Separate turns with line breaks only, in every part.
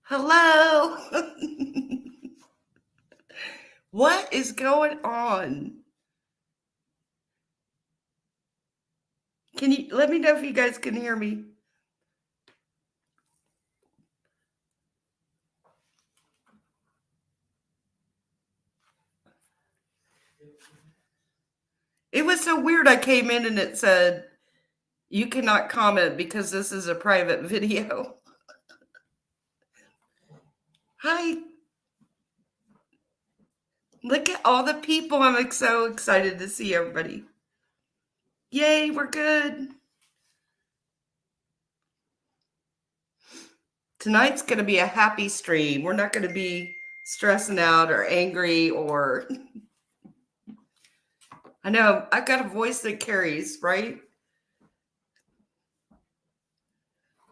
Hello. What is going on? Can you let me know if you guys can hear me? It was so weird. I came in and it said, you cannot comment because this is a private video. Hi. Look at all the people. I'm so excited to see everybody. Yay, we're good. Tonight's going to be a happy stream. We're not going to be stressing out or angry or I know I've got a voice that carries, right?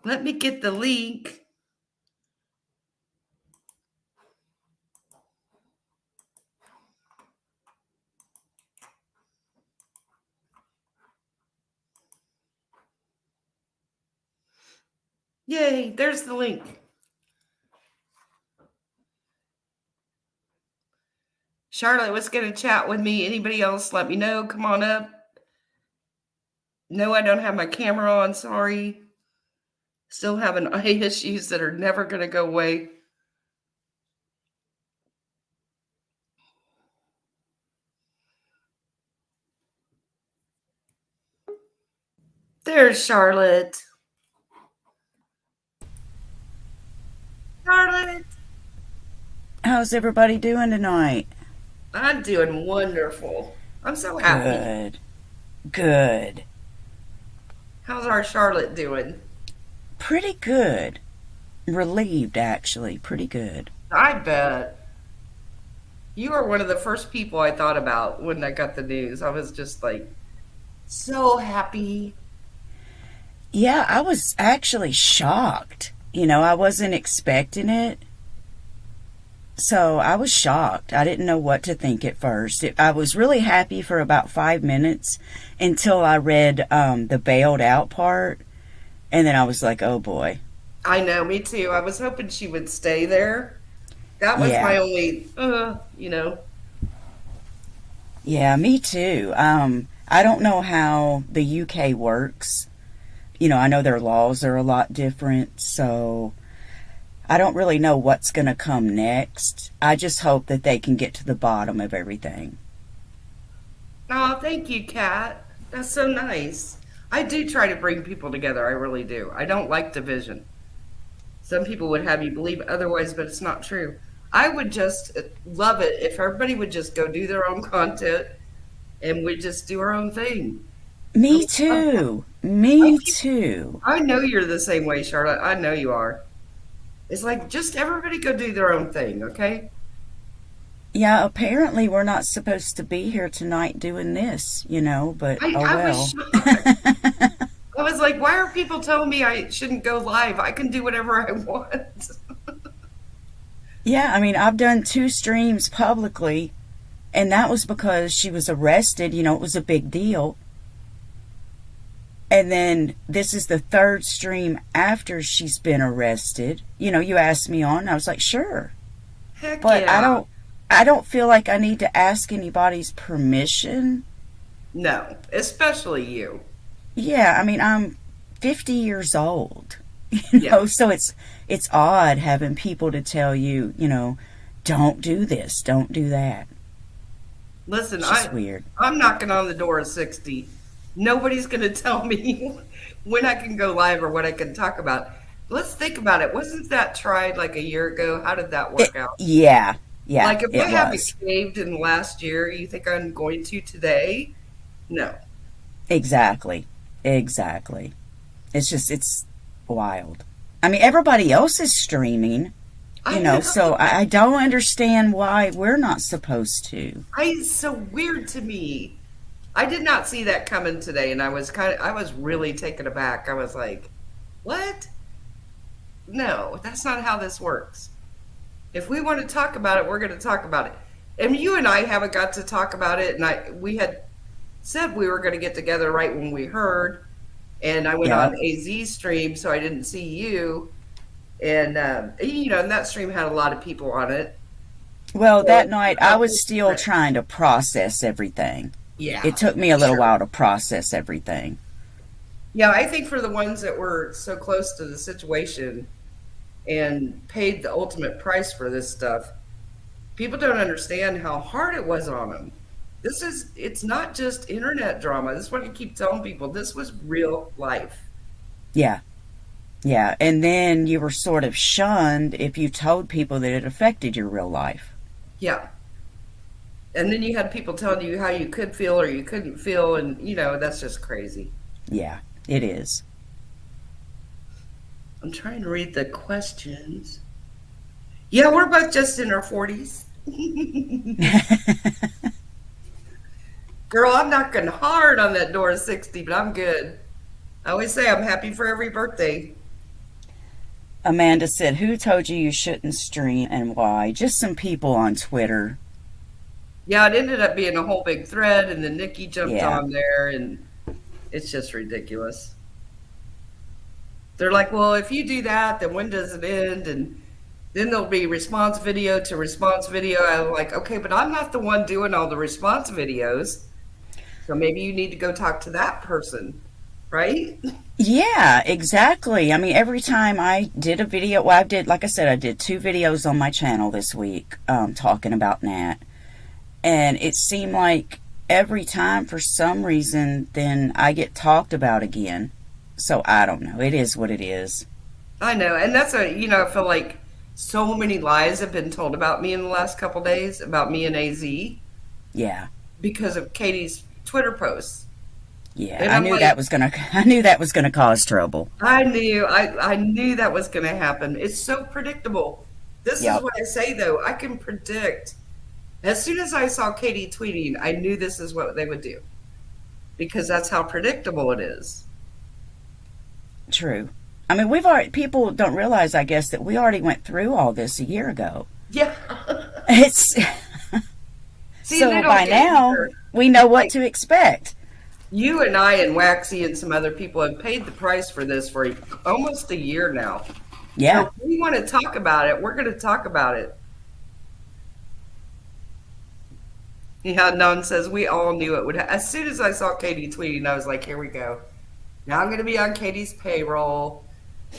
Let me get the link. Yay, there's the link. Charlotte was going to chat with me. Anybody else, let me know. Come on up. No, I don't have my camera on. Sorry. Still having eye issues that are never going to go away. There's Charlotte. Charlotte.
How's everybody doing tonight?
I'm doing wonderful. I'm so happy.
Good. Good.
How's our Charlotte doing?
Pretty good. Relieved, actually. Pretty good.
I bet. You were one of the first people I thought about when I got the news. I was just like so happy.
Yeah, I was actually shocked. I wasn't expecting it. So I was shocked. I didn't know what to think at first. I was really happy for about 5 minutes until I read the bailed out part. And then I was like, oh boy.
I know, me too. I was hoping she would stay there. That was
Yeah.
my only,
Yeah, me too. I don't know how the UK works. I know their laws are a lot different, so I don't really know what's going to come next. I just hope that they can get to the bottom of everything.
Oh, thank you, Kat. That's so nice. I do try to bring people together. I really do. I don't like division. Some people would have you believe otherwise, but it's not true. I would just love it if everybody would just go do their own content and we just do our own thing.
Me too. Me too.
I know you're the same way, Charlotte. I know you are. It's like just everybody go do their own thing, okay?
Yeah, apparently we're not supposed to be here tonight doing this, but oh
I
well.
was shocked. I was like, why are people telling me I shouldn't go live? I can do whatever I want.
Yeah, I mean, I've done 2 streams publicly, and that was because she was arrested. It was a big deal. And then this is the 3rd stream after she's been arrested. You asked me on, I was like, sure.
Heck
But
yeah.
I don't feel like I need to ask anybody's permission.
No, especially you.
Yeah, I mean, I'm 50 years old.
Yeah.
So it's odd having people to tell you, don't do this, don't do that.
Listen,
It's just weird.
I'm knocking on the door of 60. Nobody's going to tell me when I can go live or what I can talk about. Let's think about it. Wasn't that tried like a year ago? How did that work out?
Yeah, yeah,
Like if I
it
haven't
was.
shaved in the last year, you think I'm going to today? No.
Exactly. Exactly. It's wild. I mean, everybody else is streaming,
I know.
so I don't understand why we're not supposed to.
It's so weird to me. I did not see that coming today, and I was really taken aback. I was like, what? No, that's not how this works. If we want to talk about it, we're going to talk about it. And you and I haven't got to talk about it, and we had said we were going to get together right when we heard, and I went
Yeah.
on AZ stream, so I didn't see you. And and that stream had a lot of people on it.
Well, that
And
night
a
I was
couple
still
friends.
trying to process everything. It
Yeah,
took me a little
sure.
while to process everything.
Yeah, I think for the ones that were so close to the situation and paid the ultimate price for this stuff, people don't understand how hard it was on them. It's not just internet drama. This is what I keep telling people. This was real life.
Yeah, yeah. And then you were sort of shunned if you told people that it affected your real life.
Yeah. And then you had people telling you how you could feel or you couldn't feel, and that's just crazy.
Yeah, it is.
I'm trying to read the questions. Yeah, we're both just in our 40s. Girl, I'm knocking hard on that door of 60, but I'm good. I always say I'm happy for every birthday.
Amanda said, "Who told you you shouldn't stream and why?" Just some people on Twitter.
Yeah, it ended up being a whole big thread, and then Nikki jumped
Yeah.
on there, and it's just ridiculous. They're like, well, if you do that, then when does it end? And then there'll be response video to response video. I'm like, okay, but I'm not the one doing all the response videos. So maybe you need to go talk to that person, right?
Yeah, exactly. I mean, every time I did a video, well, like I said, I did 2 videos on my channel this week talking about Nat. And it seemed like every time, for some reason, then I get talked about again. So I don't know. It is what it is.
I know. And I feel like so many lies have been told about me in the last couple days, about me and AZ,
Yeah.
because of Katie's Twitter posts.
Yeah.
And
I
I'm
knew
like,
that was gonna I knew that was gonna cause trouble.
I knew that was going to happen. It's so predictable. This is
Yep.
what I say though. I can predict. As soon as I saw Katie tweeting, I knew this is what they would do because that's how predictable it is.
True. I mean, we've already people don't realize, I guess, that we already went through all this a year ago.
Yeah.
It's
See, and they
so
don't
by
get it
now
either.
we know what
Like
to expect.
you and I and Waxy and some other people have paid the price for this for almost a year now. So
Yeah.
if we want to talk about it, we're going to talk about it. Yeah, None says we all knew it would. As soon as I saw Katie tweeting, I was like, "Here we go. Now I'm going to be on Katie's payroll."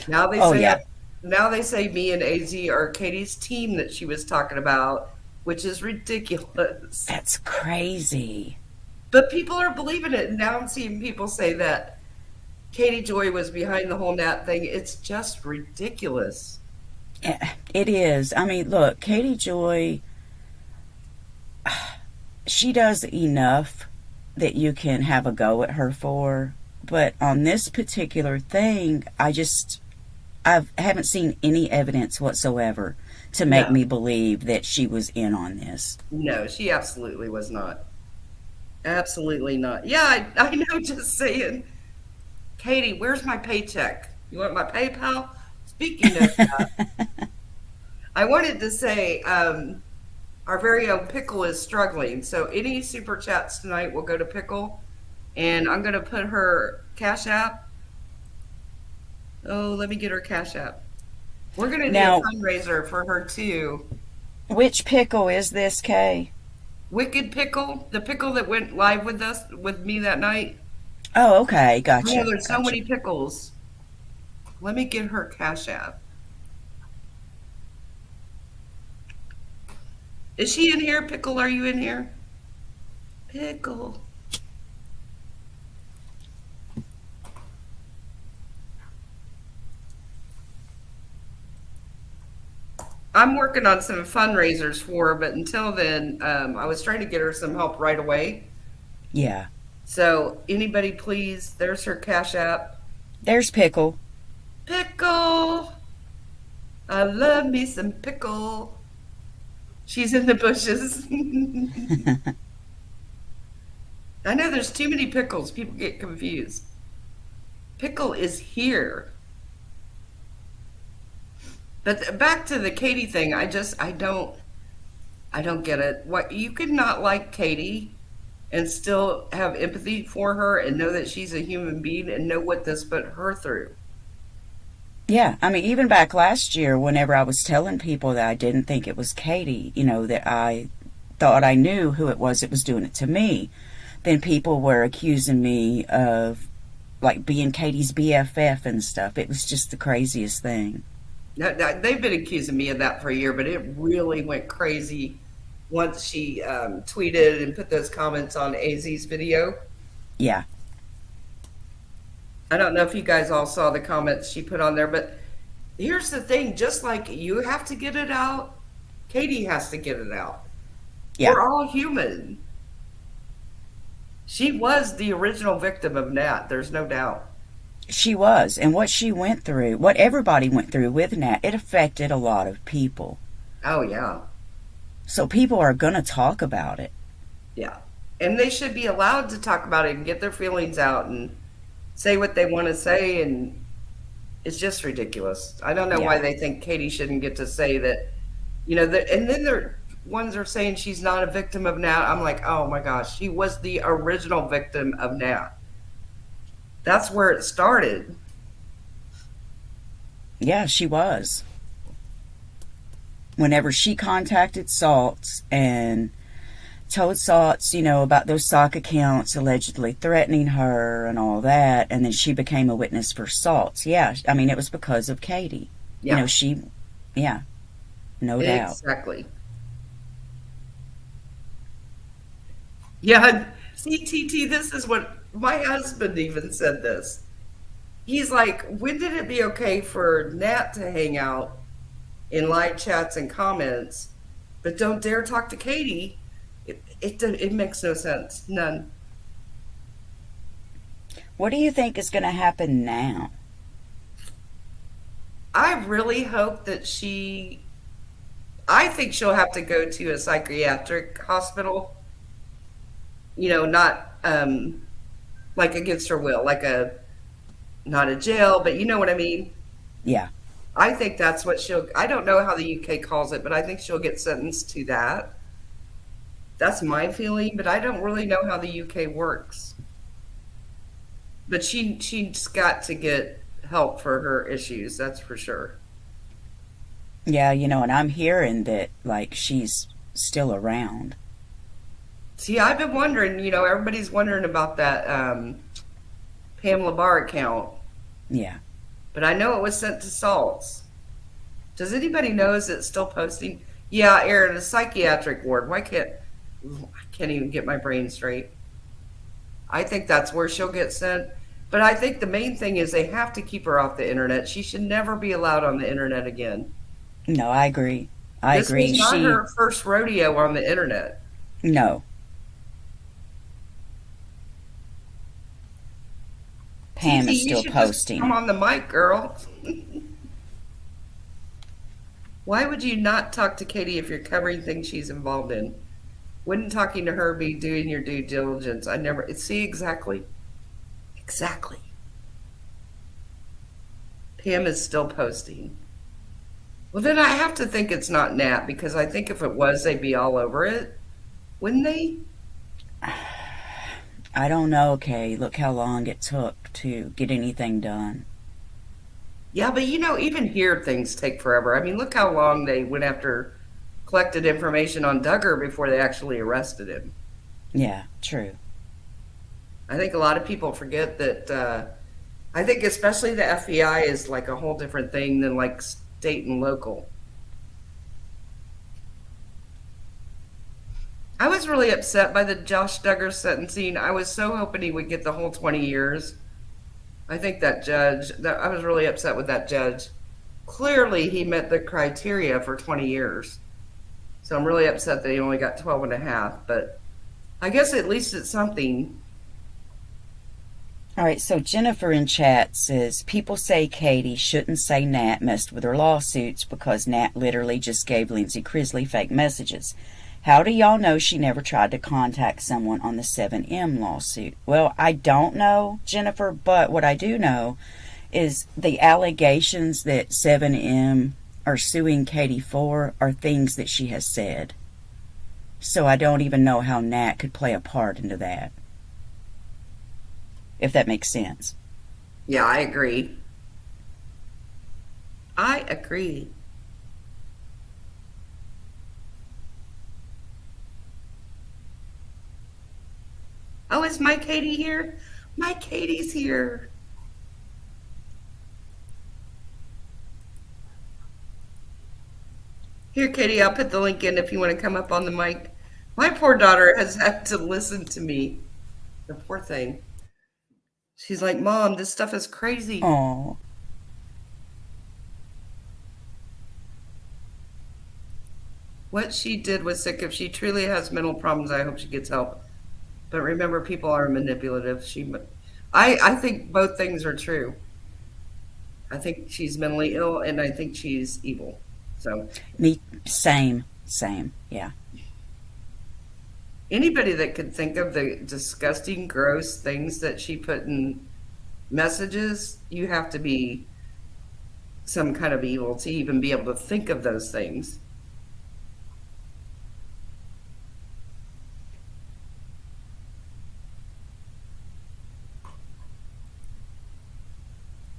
Now they
Oh
say,
yeah.
now they say me and AZ are Katie's team that she was talking about, which is ridiculous.
That's crazy.
But people are believing it. And now I'm seeing people say that Katie Joy was behind the whole Nat thing. It's just ridiculous.
It is. I mean, look, Katie Joy, she does enough that you can have a go at her for. But on this particular thing, I haven't seen any evidence whatsoever to make
No,
me believe that she was in on this.
no, she absolutely was not. Absolutely not. Yeah, I know, just saying. Katie, where's my paycheck? You want my PayPal? Speaking of that, I wanted to say our very own Pickle is struggling. So any super chats tonight will go to Pickle. And I'm going to put her Cash App. Oh, let me get her Cash App. We're going to do a
Now,
fundraiser for her too.
which pickle is this, Kay?
Wicked Pickle, the pickle that went live with us, with me that night.
Oh, okay.
I know
Gotcha.
there's so
Gotcha.
many pickles. Let me get her Cash App. Is she in here? Pickle, are you in here? Pickle. I'm working on some fundraisers for her, but until then, I was trying to get her some help right away.
Yeah.
So, anybody, please, there's her Cash App.
There's Pickle.
Pickle. I love me some pickle. She's in the bushes. I know there's too many pickles. People get confused. Pickle is here. But back to the Katie thing, I don't get it. What, you could not like Katie and still have empathy for her and know that she's a human being and know what this put her through.
Yeah, I mean, even back last year, whenever I was telling people that I didn't think it was Katie, that I thought I knew who it was that was doing it to me, then people were accusing me of like being Katie's BFF and stuff. It was just the craziest thing.
They've been accusing me of that for a year, but it really went crazy once she tweeted and put those comments on AZ's video.
Yeah,
I don't know if you guys all saw the comments she put on there, but here's the thing, just like you have to get it out, Katie has to get it out.
yeah,
We're all human. She was the original victim of Nat, there's no doubt.
she was. And what she went through, what everybody went through with Nat, it affected a lot of people.
Oh, yeah.
So people are going to talk about it.
Yeah. And they should be allowed to talk about it and get their feelings out and say what they want to say. And it's just ridiculous. I don't know why
Yeah.
they think Katie shouldn't get to say that, that, and then they're ones are saying she's not a victim of Nat. I'm like, oh my gosh, she was the original victim of Nat. That's where it started.
Yeah, she was. Whenever she contacted Salts and told Salts, about those sock accounts allegedly threatening her and all that, and then she became a witness for Salts. Yeah, I mean, it was because of Katie.
Yeah,
Yeah, no doubt.
exactly. Yeah, CTT, this is what my husband even said this. He's like, when did it be okay for Nat to hang out in live chats and comments, but don't dare talk to Katie? It makes no sense. None.
What do you think is going to happen now?
I really hope that I think she'll have to go to a psychiatric hospital, not like against her will, not a jail, but you know what I mean?
Yeah,
I think that's what I don't know how the UK calls it, but I think she'll get sentenced to that. That's my feeling, but I don't really know how the UK works. But she's got to get help for her issues, that's for sure.
yeah, and I'm hearing that, like, she's still around.
See, I've been wondering, everybody's wondering about that Pamela Barr account,
Yeah.
but I know it was sent to Salts. Does anybody know, is it still posting? Yeah, Aaron, a psychiatric ward. I can't even get my brain straight. I think that's where she'll get sent. But I think the main thing is they have to keep her off the internet. She should never be allowed on the internet again.
No, I agree. I
This
agree.
was not her first rodeo on the internet.
No. Pam
TT,
is
you
still
should just come
posting.
on the mic, girl. Why would you not talk to Katie if you're covering things she's involved in? Wouldn't talking to her be doing your due diligence? I never see exactly. Exactly. Pam is still posting. Well, then I have to think it's not Nat because I think if it was, they'd be all over it, wouldn't they?
I don't know, Kay. Look how long it took to get anything done.
Yeah, but even here things take forever. I mean, look how long they went after collected information on Duggar before they actually arrested him.
Yeah, true.
I think a lot of people forget that. I think especially the FBI is like a whole different thing than like state and local. I was really upset by the Josh Duggar sentencing. I was so hoping he would get the whole 20 years. I think I was really upset with that judge. Clearly, he met the criteria for 20 years. So I'm really upset that he only got 12 and a half. But I guess at least it's something.
All right, so Jennifer in chat says, people say Katie shouldn't say Nat messed with her lawsuits because Nat literally just gave Lindsay Crisley fake messages. How do y'all know she never tried to contact someone on the 7M lawsuit? Well, I don't know, Jennifer, but what I do know is the allegations that 7M are suing Katie for are things that she has said. So I don't even know how Nat could play a part into that, if that makes sense.
Yeah, I agree. I agree. Oh, is my Katie here? My Katie's here. Here, Katie, I'll put the link in if you want to come up on the mic. My poor daughter has had to listen to me. The poor thing. She's like, Mom, this stuff is crazy.
Oh,
What she did was sick. If she truly has mental problems, I hope she gets help. But remember, people are manipulative. I think both things are true. I think she's mentally ill, and I think she's evil. So
me, same, same. Yeah.
anybody that could think of the disgusting, gross things that she put in messages, you have to be some kind of evil to even be able to think of those things.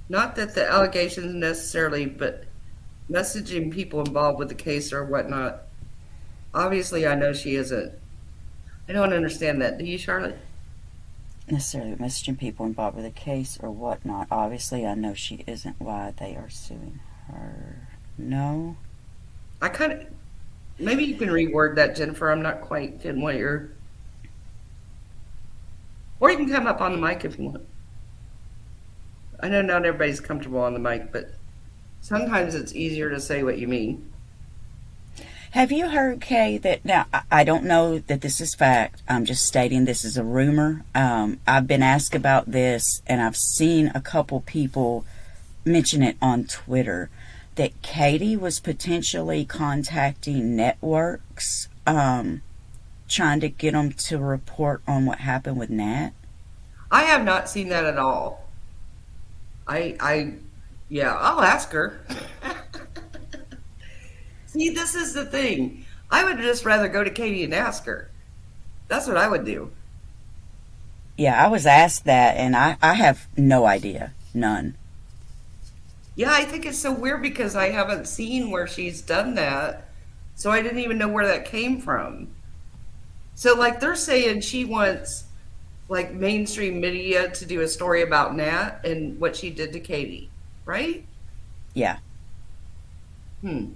Not that the allegations necessarily, but messaging people involved with the case or whatnot. Obviously, I know she isn't. I don't understand that. Do you, Charlotte?
Necessarily messaging people involved with a case or whatnot. Obviously, I know she isn't why they are suing her. No.
I kind of, maybe you can reword that, Jennifer. I'm not quite getting what you're, or you can come up on the mic if you want. I know not everybody's comfortable on the mic, but sometimes it's easier to say what you mean.
Have you heard, Kay, that now I don't know that this is fact. I'm just stating this is a rumor. I've been asked about this, and I've seen a couple people mention it on Twitter that Katie was potentially contacting networks, trying to get them to report on what happened with Nat.
I have not seen that at all. I, yeah, I'll ask her. See, this is the thing. I would just rather go to Katie and ask her. That's what I would do.
Yeah, I was asked that, and I have no idea. None.
Yeah, I think it's so weird because I haven't seen where she's done that. So I didn't even know where that came from. So, like, they're saying she wants, like, mainstream media to do a story about Nat and what she did to Katie, right?
Yeah.
Hmm.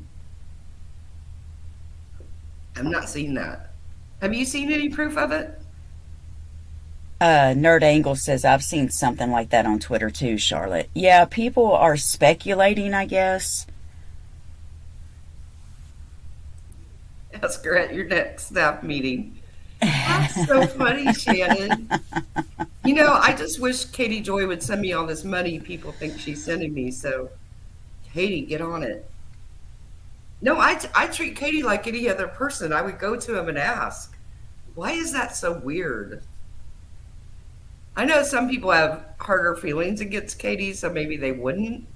I've not seen that. Have you seen any proof of it?
Nerd Angle says, I've seen something like that on Twitter too, Charlotte. Yeah, people are speculating, I guess.
Ask her at your next staff meeting. That's so funny, Shannon. You know, I just wish Katie Joy would send me all this money people think she's sending me. So, Katie, get on it. No, I treat Katie like any other person. I would go to him and ask, why is that so weird? I know some people have harder feelings against Katie, so maybe they wouldn't.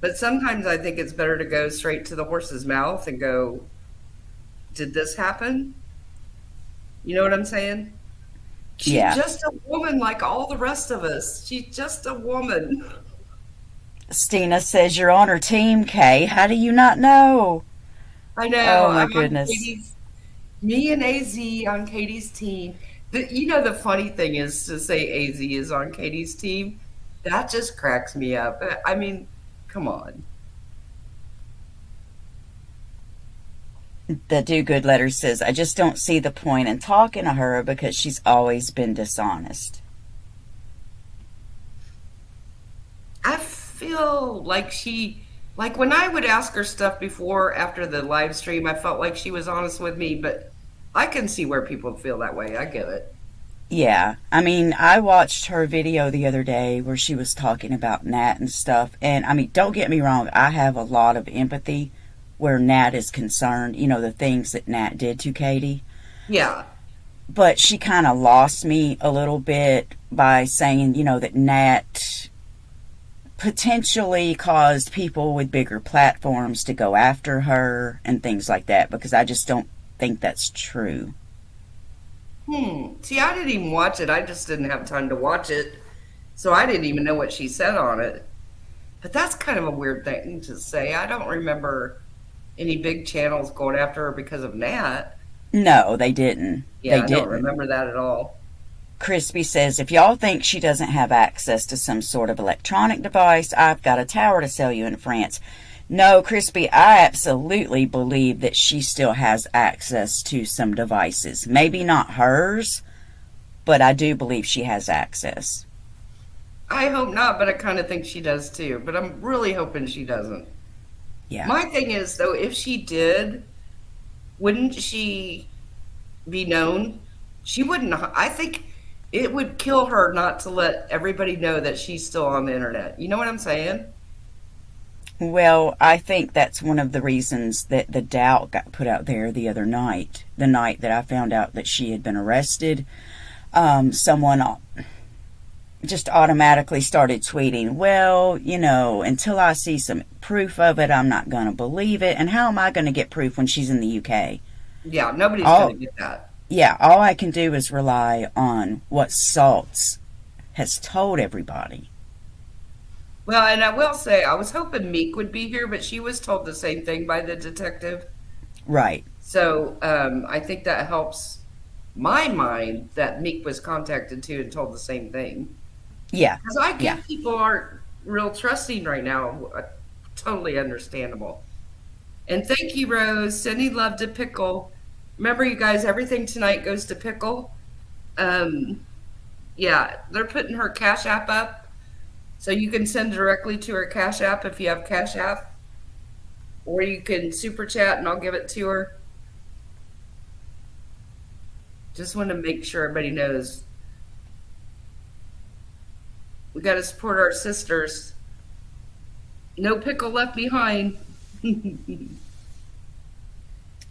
But sometimes I think it's better to go straight to the horse's mouth and go, did this happen? You know what I'm saying? She's
Yeah.
just a woman like all the rest of us. She's just a woman.
Stina says, you're on her team, Kay. How do you not know?
I know.
Oh, my
I'm on
goodness.
Katie's, me and AZ on Katie's team. You know, the funny thing is to say AZ is on Katie's team. That just cracks me up. I mean, come on.
The Do Good letter says, I just don't see the point in talking to her because she's always been dishonest.
I feel like like when I would ask her stuff before, after the live stream, I felt like she was honest with me, but I can see where people feel that way. I get it.
Yeah, I mean, I watched her video the other day where she was talking about Nat and stuff. And I mean, don't get me wrong, I have a lot of empathy where Nat is concerned, you know, the things that Nat did to Katie.
Yeah.
But she kind of lost me a little bit by saying, you know, that Nat potentially caused people with bigger platforms to go after her and things like that, because I just don't think that's true.
See, I didn't even watch it. I just didn't have time to watch it. So I didn't even know what she said on it. But that's kind of a weird thing to say. I don't remember any big channels going after her because of Nat.
No, they didn't. They
Yeah, I don't
didn't.
remember that at all.
Crispy says, if y'all think she doesn't have access to some sort of electronic device, I've got a tower to sell you in France. No, Crispy, I absolutely believe that she still has access to some devices. Maybe not hers, but I do believe she has access.
I hope not, but I kind of think she does too. But I'm really hoping she doesn't.
Yeah.
My thing is, though, if she did, wouldn't she be known? She wouldn't. I think it would kill her not to let everybody know that she's still on the internet. You know what I'm saying?
Well, I think that's one of the reasons that the doubt got put out there the other night, the night that I found out that she had been arrested. Someone just automatically started tweeting, well, until I see some proof of it, I'm not going to believe it. And how am I going to get proof when she's in the UK?
Yeah, nobody's going to get that.
Yeah, all I can do is rely on what Saltz has told everybody.
Well, and I will say, I was hoping Meek would be here, but she was told the same thing by the detective.
Right.
So I think that helps my mind that Meek was contacted too and told the same thing.
Yeah.
Because I
Yeah.
get people aren't real trusting right now. Totally understandable. And thank you, Rose. Sending love to Pickle. Remember, you guys, everything tonight goes to Pickle. Yeah, they're putting her Cash App up. So you can send directly to her Cash App if you have Cash App. Or you can super chat and I'll give it to her. Just want to make sure everybody knows. We got to support our sisters. No pickle left behind.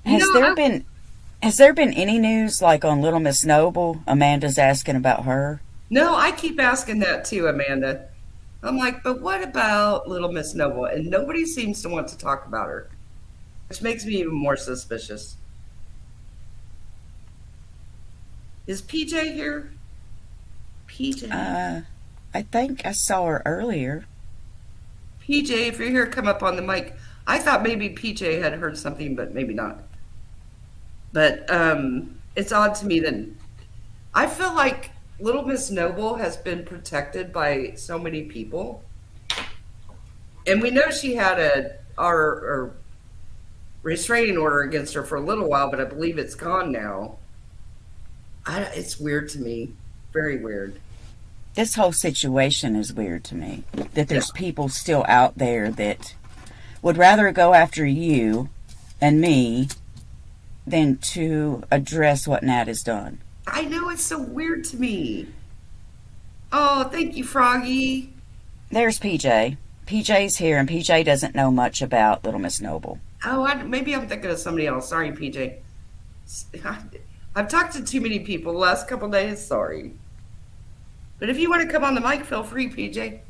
Has there been any news like on Little Miss Noble? Amanda's asking about her.
No, I keep asking that too, Amanda. I'm like, but what about Little Miss Noble? And nobody seems to want to talk about her, which makes me even more suspicious. Is PJ here? PJ.
I think I saw her earlier.
PJ, if you're here, come up on the mic. I thought maybe PJ had heard something, but maybe not. But it's odd to me that I feel like Little Miss Noble has been protected by so many people. And we know she had our restraining order against her for a little while, but I believe it's gone now. It's weird to me. Very weird.
This whole situation is weird to me. That there's people still out there that would rather go after you and me than to address what Nat has done.
I know, it's so weird to me. Oh, thank you, Froggy.
There's PJ. PJ's here, and PJ doesn't know much about Little Miss Noble.
Oh, maybe I'm thinking of somebody else. Sorry, PJ. I've talked to too many people the last couple days. Sorry. But if you want to come on the mic, feel free, PJ.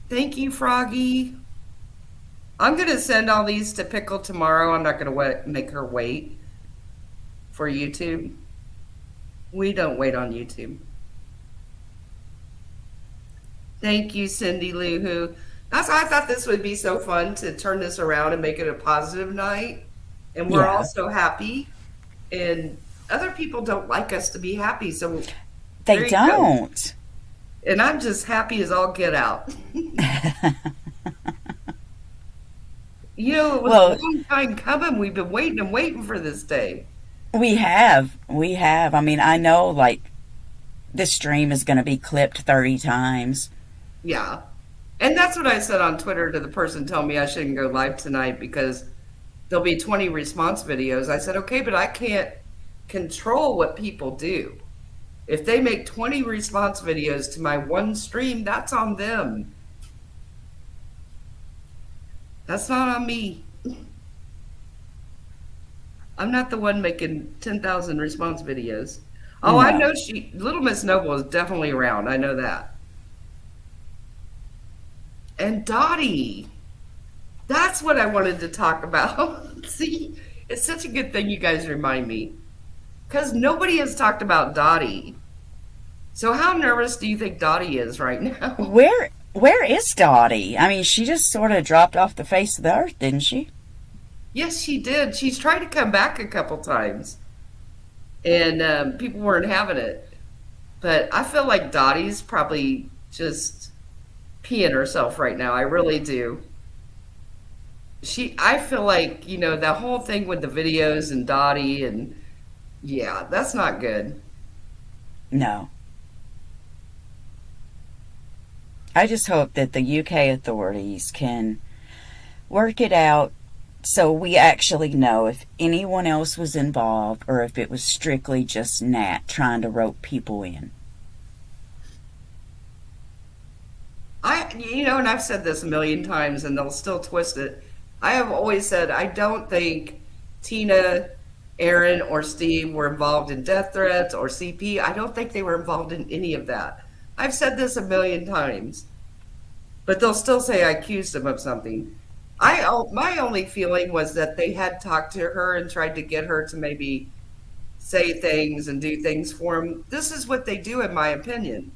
Thank you, Froggy. I'm going to send all these to Pickle tomorrow. I'm not going to make her wait for YouTube. We don't wait on YouTube. Thank you, Cindy Lou Who. That's why I thought this would be so fun to turn this around and make it a positive night. And we're all so happy. And other people don't like us to be happy. So
they don't.
And I'm just happy as all get out. It was a long time coming. We've been waiting and waiting for this day.
We have. I mean, I know, like, this stream is going to be clipped 30 times.
Yeah. And that's what I said on Twitter to the person telling me I shouldn't go live tonight because there'll be 20 response videos. I said, okay, but I can't control what people do. If they make 20 response videos to my one stream, that's on them. That's not on me. I'm not the one making 10,000 response videos. Oh, no. I know Little Miss Noble is definitely around. I know that. And Dottie. That's what I wanted to talk about. See, it's such a good thing you guys remind me. Because nobody has talked about Dottie. So how nervous do you think Dottie is right now?
Where is Dottie? I mean, she just sort of dropped off the face of the earth, didn't she?
Yes, she did. She's tried to come back a couple times, and people weren't having it. But I feel like Dottie's probably just peeing herself right now. I really do. I feel like, the whole thing with the videos and Dottie and yeah, that's not good.
No. I just hope that the UK authorities can work it out so we actually know if anyone else was involved or if it was strictly just Nat trying to rope people in.
And I've said this a million times and they'll still twist it. I have always said I don't think Tina, Aaron, or Steve were involved in death threats or CP. I don't think they were involved in any of that. I've said this a million times, but they'll still say I accused them of something. My only feeling was that they had talked to her and tried to get her to maybe say things and do things for them. This is what they do, in my opinion.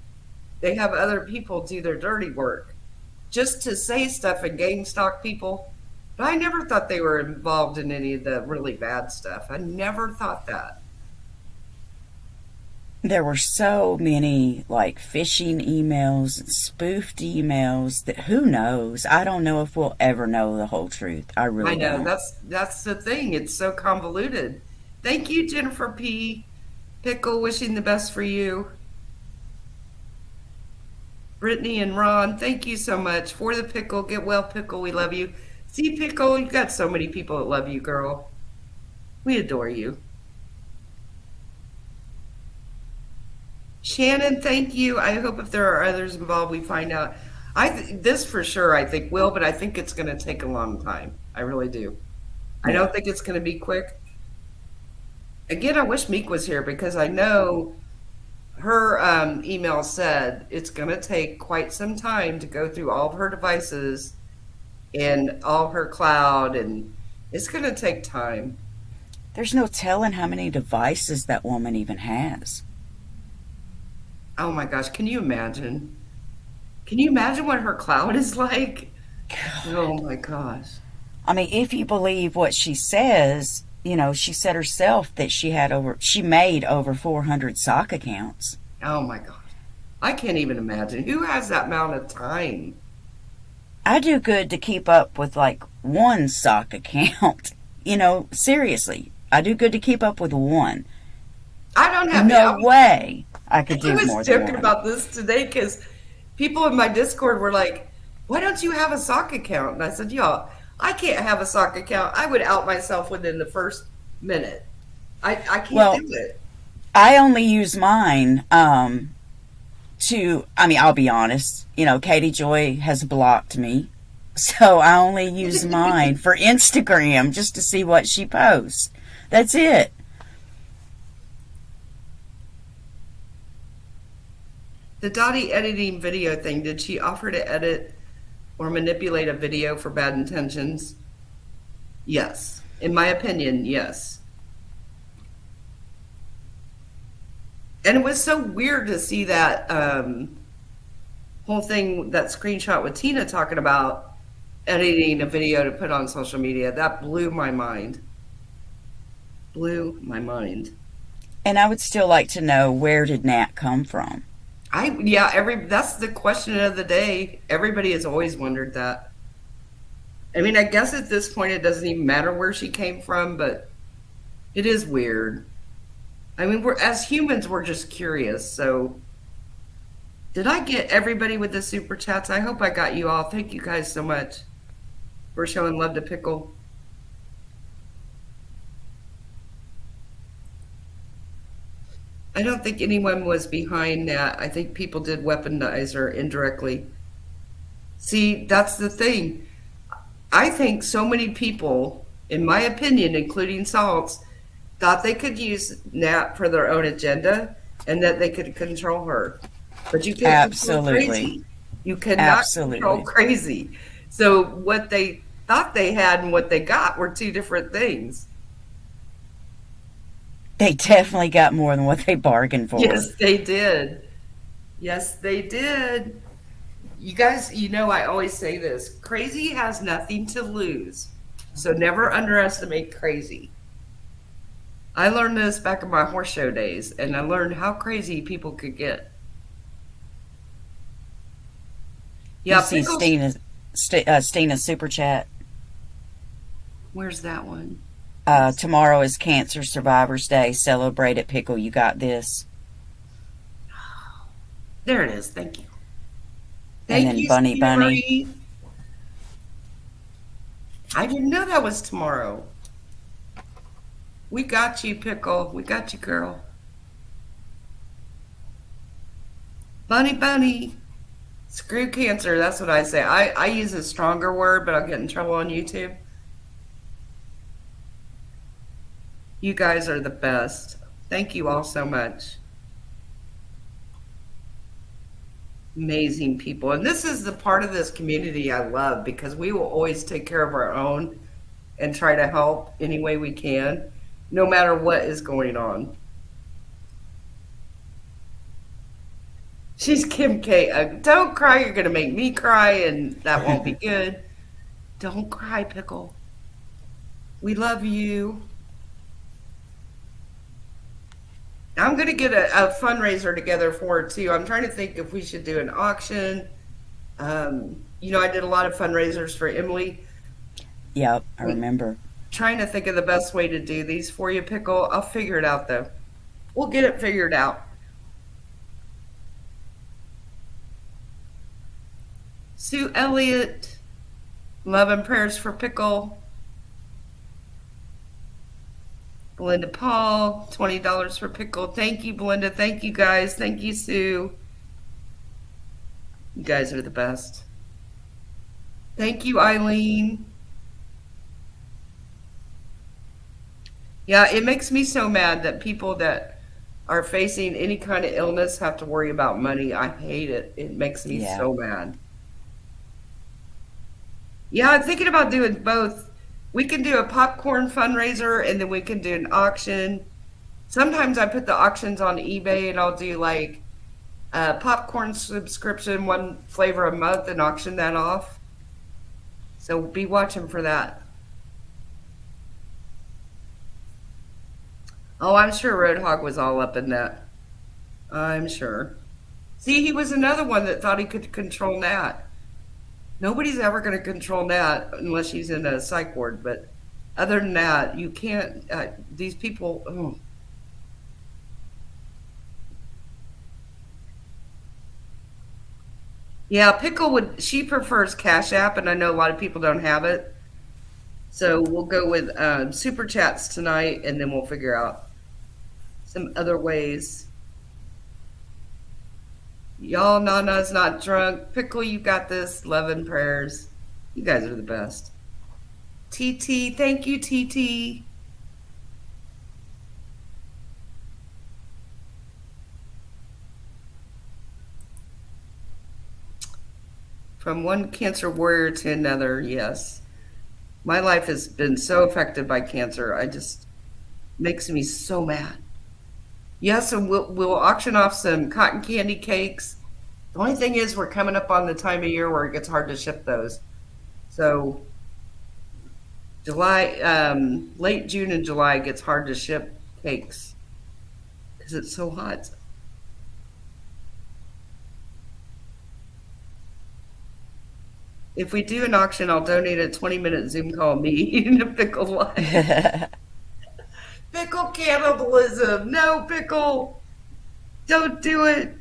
They have other people do their dirty work just to say stuff and game stalk people. But I never thought they were involved in any of the really bad stuff. I never thought that.
There were so many like phishing emails and spoofed emails that who knows? I don't know if we'll ever know the whole truth. I
I
really
know
don't.
that's the thing. It's so convoluted. Thank you, Jennifer P. Pickle, wishing the best for you. Brittany and Ron, thank you so much for the pickle. Get well, Pickle. We love you. See, Pickle, you've got so many people that love you, girl. We adore you. Shannon, thank you. I hope if there are others involved, we find out. This for sure, I think will, but I think it's going to take a long time. I really do. I don't think it's going to be quick. Again, I wish Meek was here because I know her email said it's going to take quite some time to go through all of her devices and all her cloud, and it's going to take time.
There's no telling how many devices that woman even has.
Oh my gosh, can you imagine? Can you imagine what her cloud is like?
God.
Oh my gosh.
I mean, if you believe what she says, she said herself that she made over 400 sock accounts.
Oh my gosh. I can't even imagine. Who has that amount of time?
I do good to keep up with like one sock account. Seriously, I do good to keep up with one.
I don't have
No way I could
I
do
was
more than
joking
one.
about this today because people in my Discord were like, why don't you have a sock account? And I said, y'all, I can't have a sock account. I would out myself within the first minute. I can't
Well,
do it.
I only use mine I'll be honest, Katie Joy has blocked me. So I only use mine for Instagram just to see what she posts. That's it.
The Dottie editing video thing, did she offer to edit or manipulate a video for bad intentions? Yes. In my opinion, yes. And it was so weird to see that whole thing, that screenshot with Tina talking about editing a video to put on social media. That blew my mind. Blew my mind.
And I would still like to know, where did Nat come from?
That's the question of the day. Everybody has always wondered that. I mean, I guess at this point it doesn't even matter where she came from, but it is weird. I mean, as humans, we're just curious. So, did I get everybody with the super chats? I hope I got you all. Thank you guys so much for showing love to Pickle. I don't think anyone was behind that. I think people did weaponize her indirectly. See, that's the thing. I think so many people, in my opinion, including Salts, thought they could use Nat for their own agenda and that they could control her. But you can't control
Absolutely.
crazy. You cannot control
Absolutely.
crazy. So what they thought they had and what they got were two different things.
They definitely got more than what they bargained for.
Yes, they did. Yes, they did. You guys, I always say this. Crazy has nothing to lose. So never underestimate crazy. I learned this back in my horse show days, and I learned how crazy people could get.
You
Yeah,
see
pickles.
Stina's super chat.
Where's that one?
Tomorrow is Cancer Survivors Day. Celebrate it, Pickle. You got this.
There it is. Thank you.
And
Thank
then
you,
Bunny
Stina
Bunny.
Marie. I didn't know that was tomorrow. We got you, Pickle. We got you, girl. Bunny Bunny. Screw cancer. That's what I say. I use a stronger word, but I'll get in trouble on YouTube. You guys are the best. Thank you all so much. Amazing people. And this is the part of this community I love because we will always take care of our own and try to help any way we can, no matter what is going on. She's Kim K. Don't cry. You're going to make me cry, and that won't be good. Don't cry, Pickle. We love you. I'm going to get a fundraiser together for it, too. I'm trying to think if we should do an auction. I did a lot of fundraisers for Emily.
Yep, I remember.
Trying to think of the best way to do these for you, Pickle. I'll figure it out, though. We'll get it figured out. Sue Elliott, love and prayers for Pickle. Belinda Paul, $20 for Pickle. Thank you, Belinda. Thank you, guys. Thank you, Sue. You guys are the best. Thank you, Eileen. Yeah, it makes me so mad that people that are facing any kind of illness have to worry about money. I hate it. It makes me
Yeah.
so mad. Yeah, I'm thinking about doing both. We can do a popcorn fundraiser and then we can do an auction. Sometimes I put the auctions on eBay and I'll do like a popcorn subscription, one flavor a month, and auction that off. So be watching for that. Oh, I'm sure Roadhog was all up in that. I'm sure. See, he was another one that thought he could control Nat. Nobody's ever going to control Nat unless she's in a psych ward. But other than that, you can't. These people. Oh. Yeah, Pickle would. She prefers Cash App, and I know a lot of people don't have it. So we'll go with super chats tonight, and then we'll figure out some other ways. Y'all, Nana's not drunk. Pickle, you got this. Love and prayers. You guys are the best. TT, thank you, TT. From one cancer warrior to another, yes. My life has been so affected by cancer. I just makes me so mad. Yes, and we'll auction off some cotton candy cakes. The only thing is we're coming up on the time of year where it gets hard to ship those. So late June and July gets hard to ship cakes because it's so hot. If we do an auction, I'll donate a 20-minute Zoom call me eating a pickle live. Pickle cannibalism. No, Pickle. Don't do it.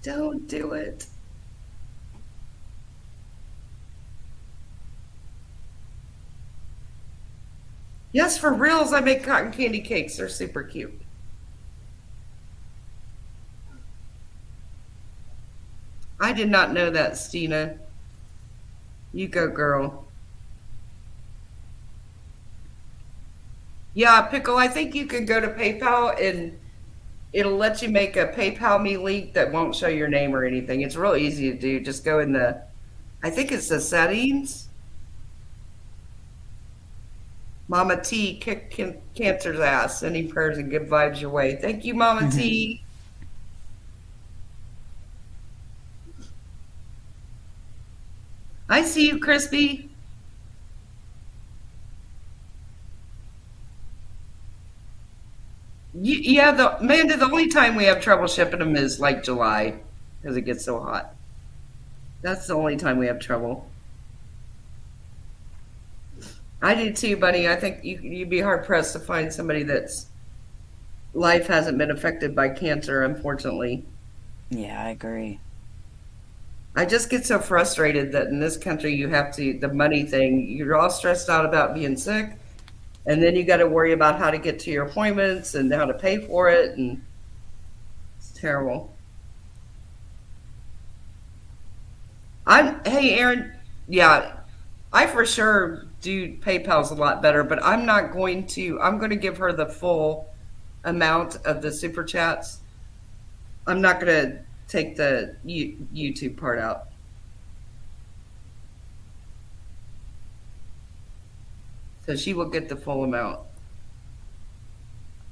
Don't do it. Yes, for reals, I make cotton candy cakes. They're super cute. I did not know that, Stina. You go, girl. Yeah, Pickle, I think you can go to PayPal and it'll let you make a PayPal me link that won't show your name or anything. It's real easy to do. Just go in I think it's the settings. Mama T, kick cancer's ass. Sending prayers and good vibes your way. Thank you, Mama T. I see you, Crispy. Yeah, Amanda, the only time we have trouble shipping them is like July because it gets so hot. That's the only time we have trouble. I do too, buddy. I think you'd be hard pressed to find somebody that's life hasn't been affected by cancer, unfortunately.
Yeah, I agree.
I just get so frustrated that in this country you have to, the money thing, you're all stressed out about being sick, and then you got to worry about how to get to your appointments and how to pay for it, and it's terrible. Hey, Aaron, yeah, I for sure do PayPal's a lot better, but I'm going to give her the full amount of the super chats. I'm not going to take the YouTube part out. So she will get the full amount.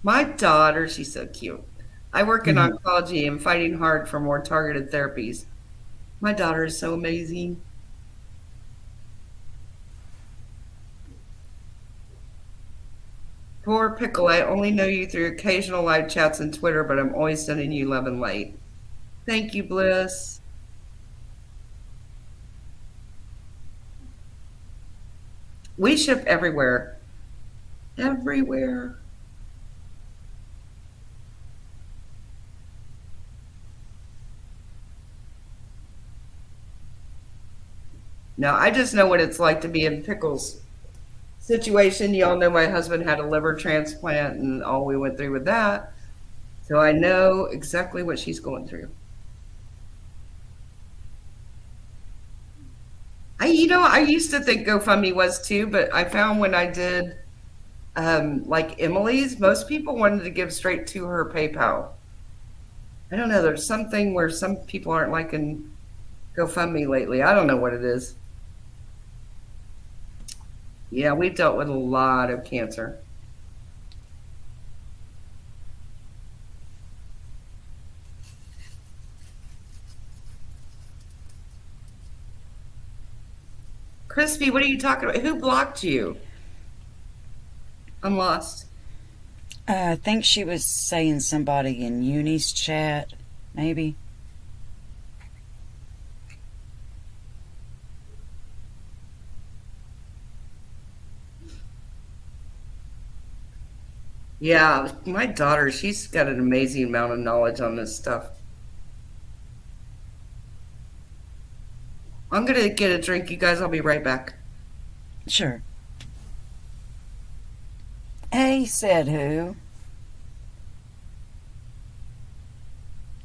My daughter, she's so cute. I work in oncology and fighting hard for more targeted therapies. My daughter is so amazing. Poor Pickle, I only know you through occasional live chats and Twitter, but I'm always sending you love and light. Thank you, Bliss. We ship everywhere. Everywhere. No, I just know what it's like to be in Pickle's situation. Y'all know my husband had a liver transplant and all we went through with that. So I know exactly what she's going through. I used to think GoFundMe was too, but I found when I did like Emily's, most people wanted to give straight to her PayPal. I don't know. There's something where some people aren't liking GoFundMe lately. I don't know what it is. Yeah, we've dealt with a lot of cancer. Crispy, what are you talking about? Who blocked you? I'm lost.
I think she was saying somebody in Uni's chat, maybe.
Yeah, my daughter, she's got an amazing amount of knowledge on this stuff. I'm gonna get a drink, you guys. I'll be right back.
Sure. Hey, said who?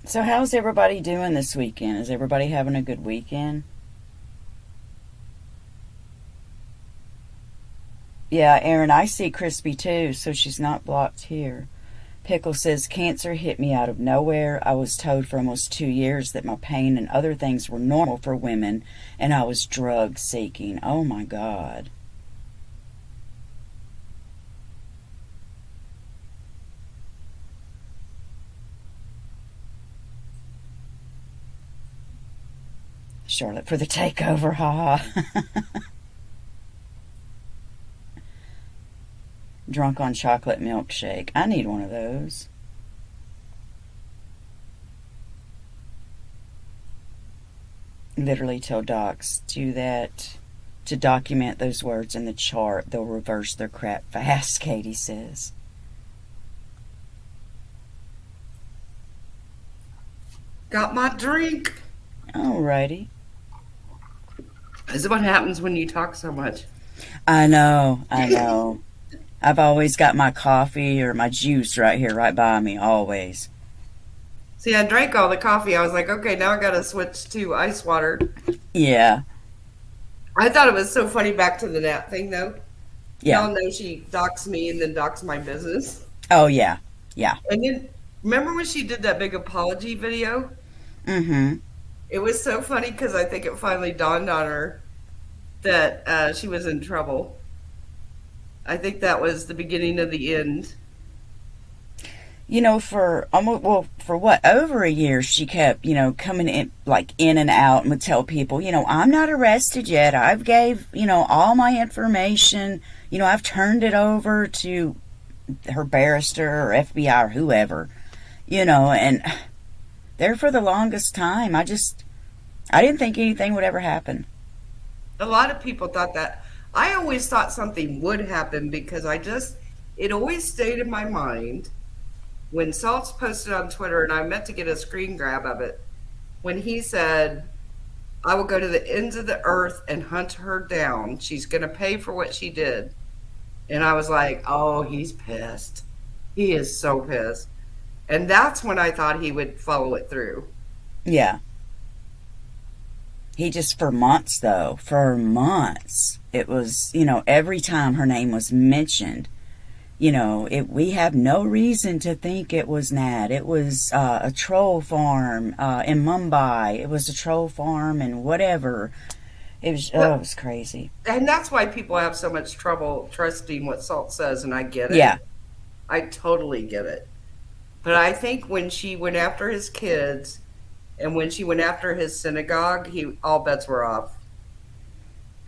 So, how's everybody doing this weekend? Is everybody having a good weekend? Yeah, Aaron, I see Crispy too, so she's not blocked here. Pickle says, cancer hit me out of nowhere. I was told for almost 2 years that my pain and other things were normal for women, and I was drug seeking. Oh my God. Charlotte for the takeover, haha. Drunk on chocolate milkshake. I need one of those. Literally tell docs, do that to document those words in the chart. They'll reverse their crap fast, Katie says.
Got my drink.
Alrighty.
This is what happens when you talk so much.
I know. I've always got my coffee or my juice right here, right by me, always.
See, I drank all the coffee. I was like, okay, now I gotta switch to ice water.
Yeah.
I thought it was so funny back to the Nat thing, though.
Yeah.
Y'all know she doxed me and then doxed my business.
Oh, yeah. Yeah.
And then, remember when she did that big apology video?
Mm-hmm.
It was so funny because I think it finally dawned on her that she was in trouble. I think that was the beginning of the end.
For almost, well, for what, over a year, she kept, coming in, like in and out, and would tell people, I'm not arrested yet. I've gave, all my information. I've turned it over to her barrister or FBI or whoever, and there for the longest time, I didn't think anything would ever happen.
A lot of people thought that. I always thought something would happen because it always stayed in my mind when Salt's posted on Twitter, and I meant to get a screen grab of it, when he said, I will go to the ends of the earth and hunt her down. She's going to pay for what she did. And I was like, oh, he's pissed. He is so pissed. And that's when I thought he would follow it through.
Yeah. He just, for months, though, for months, it was, every time her name was mentioned, we have no reason to think it was Nat. It was a troll farm in Mumbai. It was a troll farm and whatever. It was crazy.
And that's why people have so much trouble trusting what Salt says, and I get it.
Yeah.
I totally get it. But I think when she went after his kids and when she went after his synagogue, all bets were off.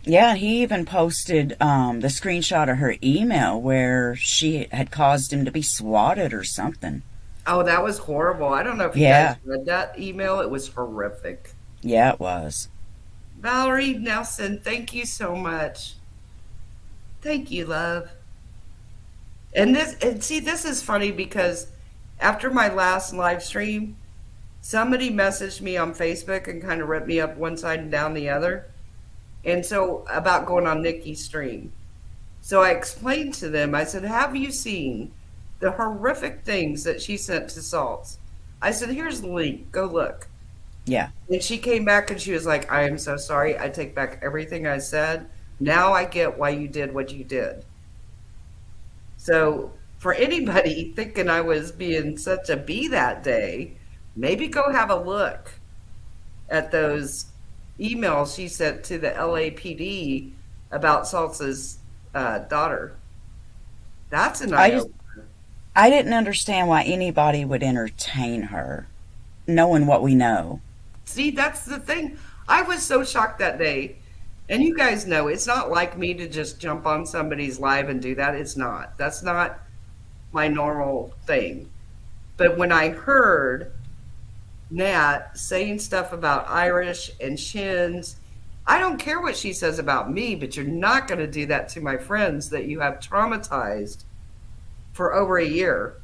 Yeah, he even posted the screenshot of her email where she had caused him to be swatted or something.
Oh, that was horrible. I don't know if you
Yeah.
guys read that email. It was horrific.
Yeah, it was.
Valerie Nelson, thank you so much. Thank you, love. And see, this is funny because after my last live stream, somebody messaged me on Facebook and kind of ripped me up one side and down the other. And so about going on Nikki's stream. So I explained to them, I said, have you seen the horrific things that she sent to Salts? I said, here's the link. Go look.
Yeah.
And she came back and she was like, I am so sorry. I take back everything I said. Now I get why you did what you did. So for anybody thinking I was being such a bee that day, maybe go have a look at those emails she sent to the LAPD about Salsa's daughter. That's an
I
eye
just
opener.
I didn't understand why anybody would entertain her, knowing what we know.
See, that's the thing. I was so shocked that day. And you guys know it's not like me to just jump on somebody's live and do that. It's not. That's not my normal thing. But when I heard Nat saying stuff about Irish and shins, I don't care what she says about me, but you're not going to do that to my friends that you have traumatized for over a year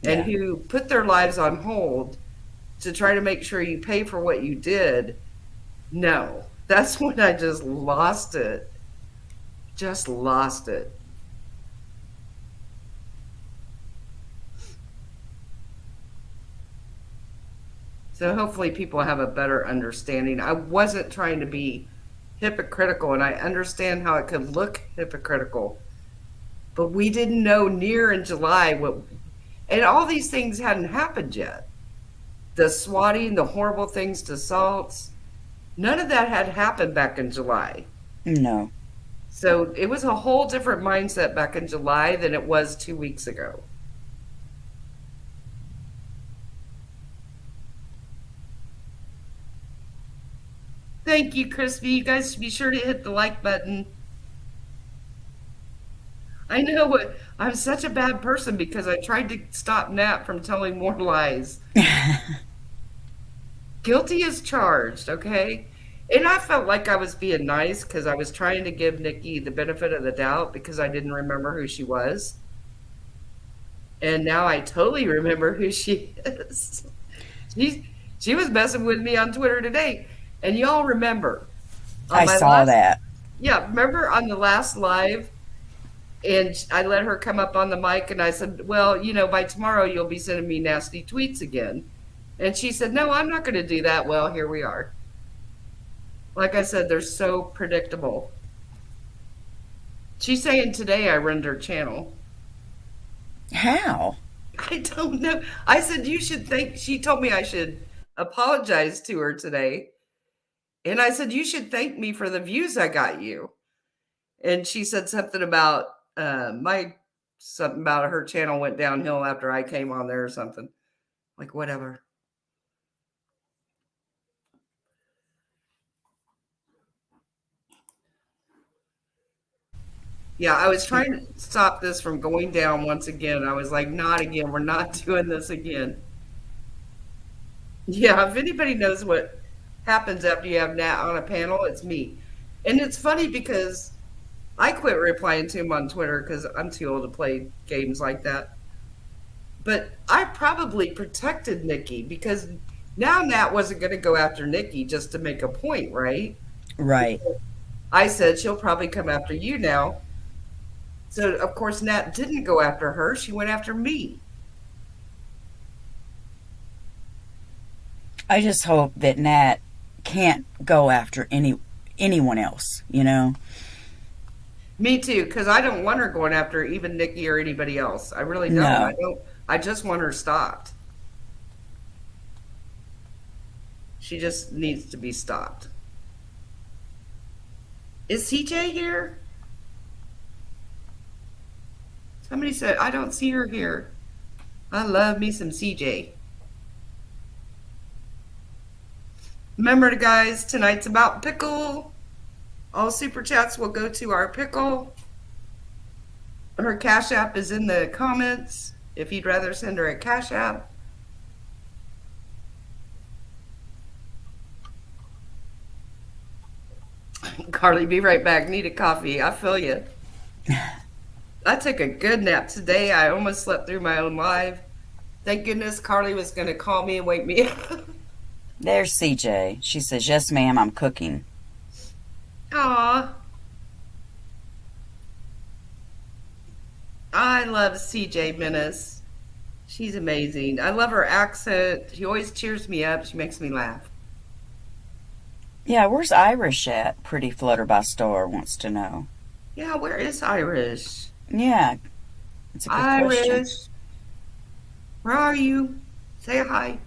and
Yeah.
who put their lives on hold to try to make sure you pay for what you did. No, that's when I just lost it. Just lost it. So hopefully people have a better understanding. I wasn't trying to be hypocritical, and I understand how it could look hypocritical, but we didn't know near in July what, and all these things hadn't happened yet. The swatting, the horrible things to Salts, none of that had happened back in July.
No.
So it was a whole different mindset back in July than it was 2 weeks ago. Thank you, Crispy. You guys be sure to hit the like button. I know it. I'm such a bad person because I tried to stop Nat from telling more lies. Guilty as charged, okay? And I felt like I was being nice because I was trying to give Nikki the benefit of the doubt because I didn't remember who she was. And now I totally remember who she is. She was messing with me on Twitter today. And y'all remember
I
on my
saw
last,
that.
yeah, remember on the last live, and I let her come up on the mic and I said, well, by tomorrow you'll be sending me nasty tweets again. And she said, no, I'm not going to do that. Well, here we are. Like I said, they're so predictable. She's saying today I ruined her channel.
How?
I don't know. I said, you should thank, she told me I should apologize to her today. And I said, you should thank me for the views I got you. And she said something about my something about her channel went downhill after I came on there or something. Like, whatever. Yeah, I was trying to stop this from going down once again. I was like, not again. We're not doing this again. Yeah, if anybody knows what happens after you have Nat on a panel, it's me. And it's funny because I quit replying to him on Twitter because I'm too old to play games like that. But I probably protected Nikki because now Nat wasn't going to go after Nikki just to make a point, right?
Right.
I said she'll probably come after you now. So, of course, Nat didn't go after her. She went after me.
I just hope that Nat can't go after anyone else, you know?
Me too, because I don't want her going after even Nikki or anybody else. I really don't. I
No.
don't. I just want her stopped. She just needs to be stopped. Is CJ here? Somebody said I don't see her here. I love me some CJ. Remember, guys, tonight's about Pickle. All super chats will go to our Pickle. Her Cash App is in the comments if you'd rather send her a Cash App. Carly, be right back. Need a coffee. I feel you. I took a good nap today. I almost slept through my own live. Thank goodness Carly was going to call me and wake me up.
There's CJ. She says, "Yes, ma'am, I'm cooking."
Aw. I love CJ Menace. She's amazing. I love her accent. She always cheers me up. She makes me laugh.
Yeah, where's Irish at? Pretty Flutter by Star wants to know.
Yeah, where is Irish?
Yeah, it's a good question.
Irish, where are you? Say hi.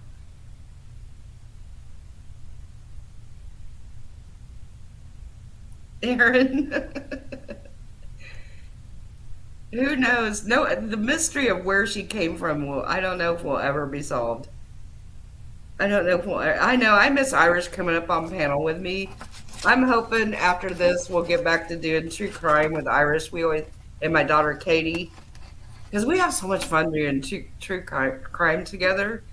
Aaron. Who knows? No, the mystery of where she came from will, I don't know if will ever be solved. I don't know if we'll, I know I miss Irish coming up on panel with me. I'm hoping after this we'll get back to doing true crime with Irish. We always, and my daughter Katie, because we have so much fun doing true crime together.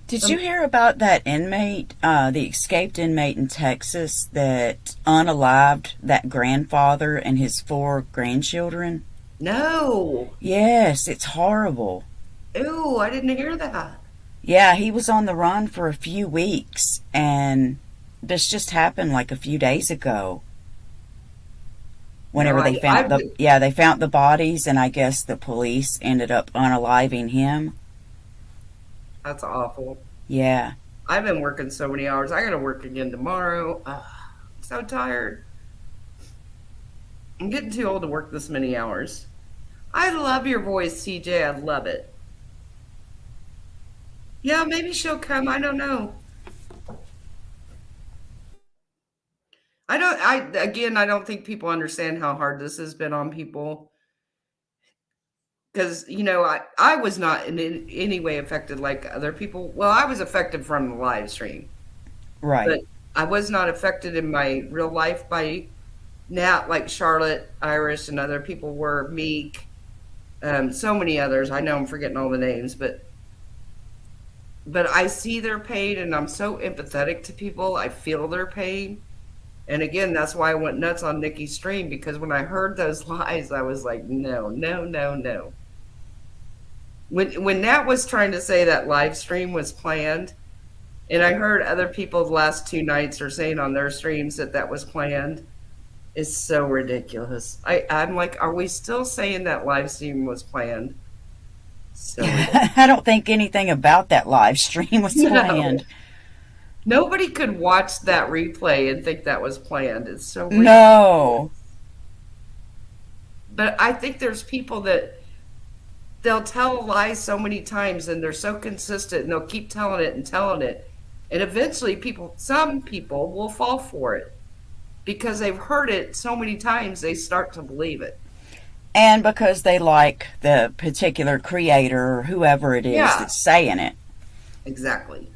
Did you hear about that inmate, the escaped inmate in Texas that unalived that grandfather and his 4 grandchildren?
No.
Yes, it's horrible.
Ew, I didn't hear that.
Yeah, he was on the run for a few weeks, and this just happened like a few days ago.
No,
Whenever they found they found the bodies, and I guess the police ended up unaliving him.
that's awful.
Yeah.
I've been working so many hours. I got to work again tomorrow. Ugh, I'm so tired. I'm getting too old to work this many hours. I love your voice, CJ. I love it. Yeah, maybe she'll come. I don't know. I don't think people understand how hard this has been on people. Because, I was not in any way affected like other people. Well, I was affected from the live stream,
Right.
but I was not affected in my real life by Nat like Charlotte, Irish, and other people were, Meek, so many others. I know I'm forgetting all the names, but I see their pain and I'm so empathetic to people. I feel their pain. And again, that's why I went nuts on Nikki's stream, because when I heard those lies, I was like, no, no, no, no. When Nat was trying to say that live stream was planned, and I heard other people the last 2 nights are saying on their streams that that was planned, it's so ridiculous. I'm like, are we still saying that live stream was planned? So
I don't think anything about that live stream was
no,
planned.
nobody could watch that replay and think that was planned. It's so ridiculous.
No.
But I think there's people that they'll tell lies so many times and they're so consistent and they'll keep telling it and telling it. And eventually some people will fall for it because they've heard it so many times they start to believe it.
And because they like the particular creator or whoever it is
Yeah,
that's saying it.
exactly.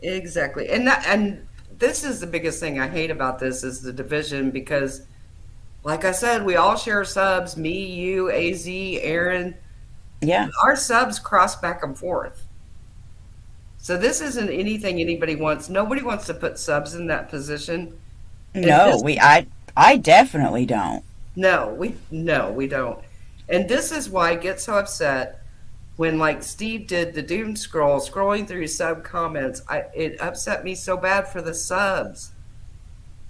Exactly. And this is the biggest thing I hate about this is the division because like I said, we all share subs, me, you, AZ, Aaron.
Yeah.
Our subs cross back and forth. So this isn't anything anybody wants. Nobody wants to put subs in that position. And
No,
this
I definitely don't.
no, we don't. And this is why I get so upset when like Steve did the doom scrolling through sub comments. It upset me so bad for the subs.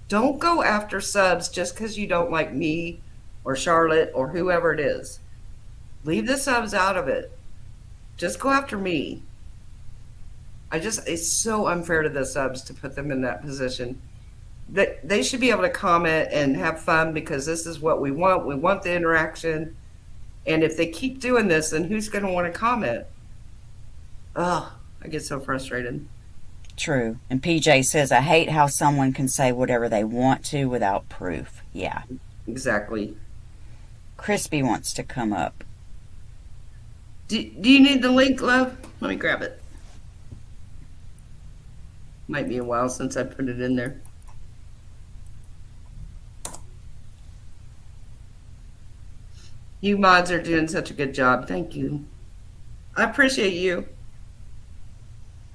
Don't go after subs just because you don't like me or Charlotte or whoever it is. Leave the subs out of it. Just go after me. It's so unfair to the subs to put them in that position. That they should be able to comment and have fun because this is what we want. We want the interaction. And if they keep doing this, then who's going to want to comment? Oh, I get so frustrated.
True. And PJ says, I hate how someone can say whatever they want to without proof. Yeah.
Exactly.
Crispy wants to come up.
Do you need the link, love? Let me grab it. Might be a while since I put it in there. You mods are doing such a good job. Thank you. I appreciate you.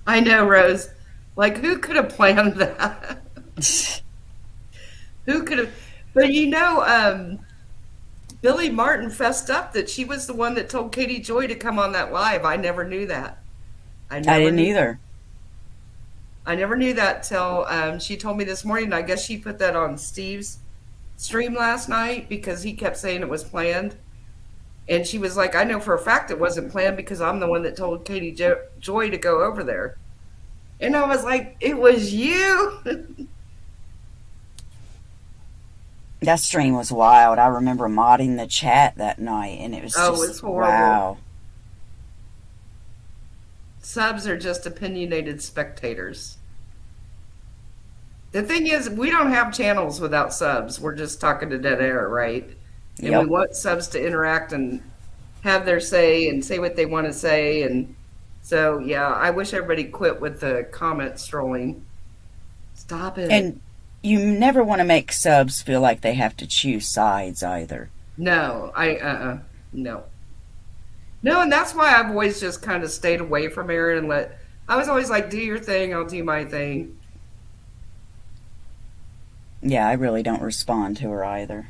I know, Rose. Like, who could have planned that? Who could have? But Billy Martin fessed up that she was the one that told Katie Joy to come on that live. I never knew that. I
I
never
didn't
knew.
either.
I never knew that till she told me this morning. I guess she put that on Steve's stream last night because he kept saying it was planned. And she was like, I know for a fact it wasn't planned because I'm the one that told Katie Joy to go over there. And I was like, it was you?
That stream was wild. I remember modding the chat that night, and it was
Oh, it's
just,
horrible.
wow.
Subs are just opinionated spectators. The thing is, we don't have channels without subs. We're just talking to dead air, right? And we
Yep.
want subs to interact and have their say and say what they want to say. And so, yeah, I wish everybody quit with the comment strolling. Stop it.
And you never want to make subs feel like they have to choose sides either.
No, no. No, and that's why I've always just kind of stayed away from Erin and I was always like, do your thing, I'll do my thing.
Yeah, I really don't respond to her either.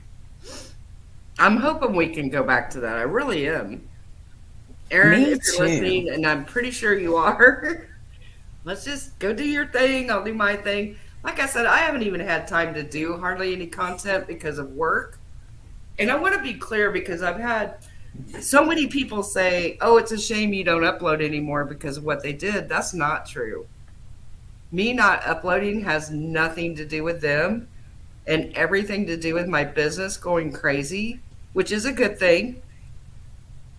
I'm hoping we can go back to that. I really am. Erin,
Me
if you're
too.
listening, and I'm pretty sure you are, let's just go do your thing. I'll do my thing. Like I said, I haven't even had time to do hardly any content because of work. And I want to be clear because I've had so many people say, oh, it's a shame you don't upload anymore because of what they did. That's not true. Me not uploading has nothing to do with them and everything to do with my business going crazy, which is a good thing,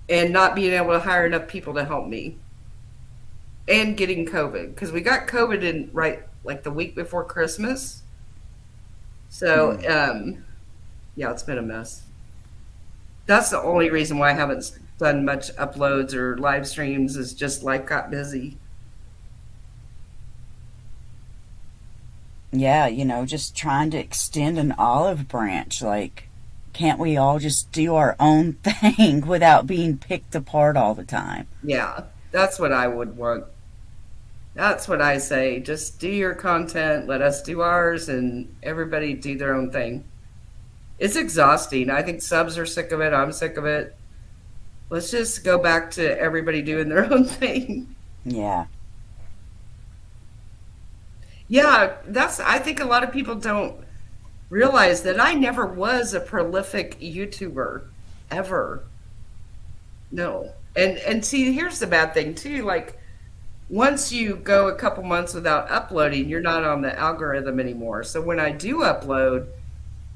and not being able to hire enough people to help me and getting COVID because we got COVID in right like the week before Christmas. So, yeah, it's been a mess. That's the only reason why I haven't done much uploads or live streams is just life got busy.
Yeah, just trying to extend an olive branch. Like, can't we all just do our own thing without being picked apart all the time?
Yeah, that's what I would want. That's what I say. Just do your content, let us do ours, and everybody do their own thing. It's exhausting. I think subs are sick of it. I'm sick of it. Let's just go back to everybody doing their own thing.
Yeah.
Yeah, I think a lot of people don't realize that I never was a prolific YouTuber ever. No. And see, here's the bad thing too. Like once you go a couple months without uploading, you're not on the algorithm anymore. So when I do upload,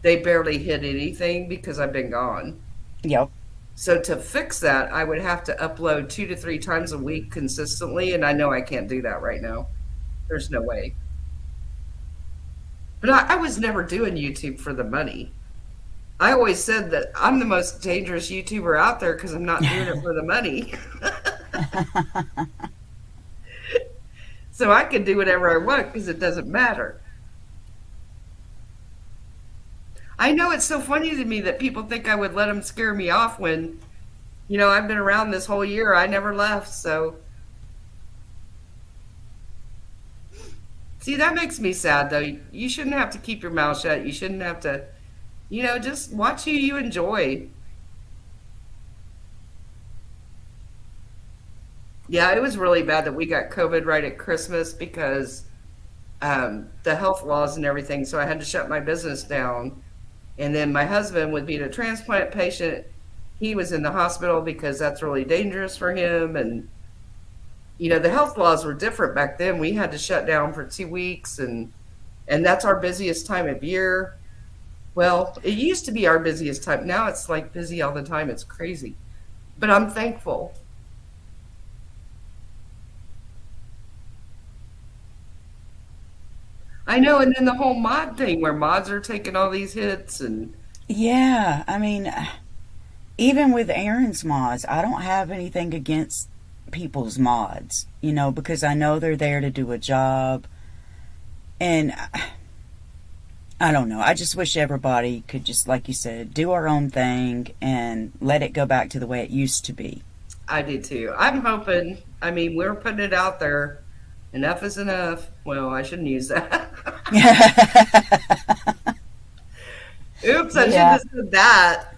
they barely hit anything because I've been gone.
Yep.
So to fix that, I would have to upload 2 to 3 times a week consistently, and I know I can't do that right now. There's no way. But I was never doing YouTube for the money. I always said that I'm the most dangerous YouTuber out there because I'm not doing it for the money. So I can do whatever I want because it doesn't matter. I know it's so funny to me that people think I would let them scare me off when, I've been around this whole year. I never left. So, see, that makes me sad, though. You shouldn't have to keep your mouth shut. You shouldn't have to, just watch who you enjoy. Yeah, it was really bad that we got COVID right at Christmas because the health laws and everything. So I had to shut my business down. And then my husband would be a transplant patient. He was in the hospital because that's really dangerous for him. And, the health laws were different back then. We had to shut down for 2 weeks, and that's our busiest time of year. Well, it used to be our busiest time. Now it's like busy all the time. It's crazy. But I'm thankful. I know, and then the whole mod thing where mods are taking all these hits and
Yeah, I mean, even with Aaron's mods, I don't have anything against people's mods, because I know they're there to do a job. And I don't know. I just wish everybody could just, like you said, do our own thing and let it go back to the way it used to be.
I do too. I'm hoping, I mean, we're putting it out there. Enough is enough. Well, I shouldn't use that. Oops, I shouldn't
Yeah,
have said that.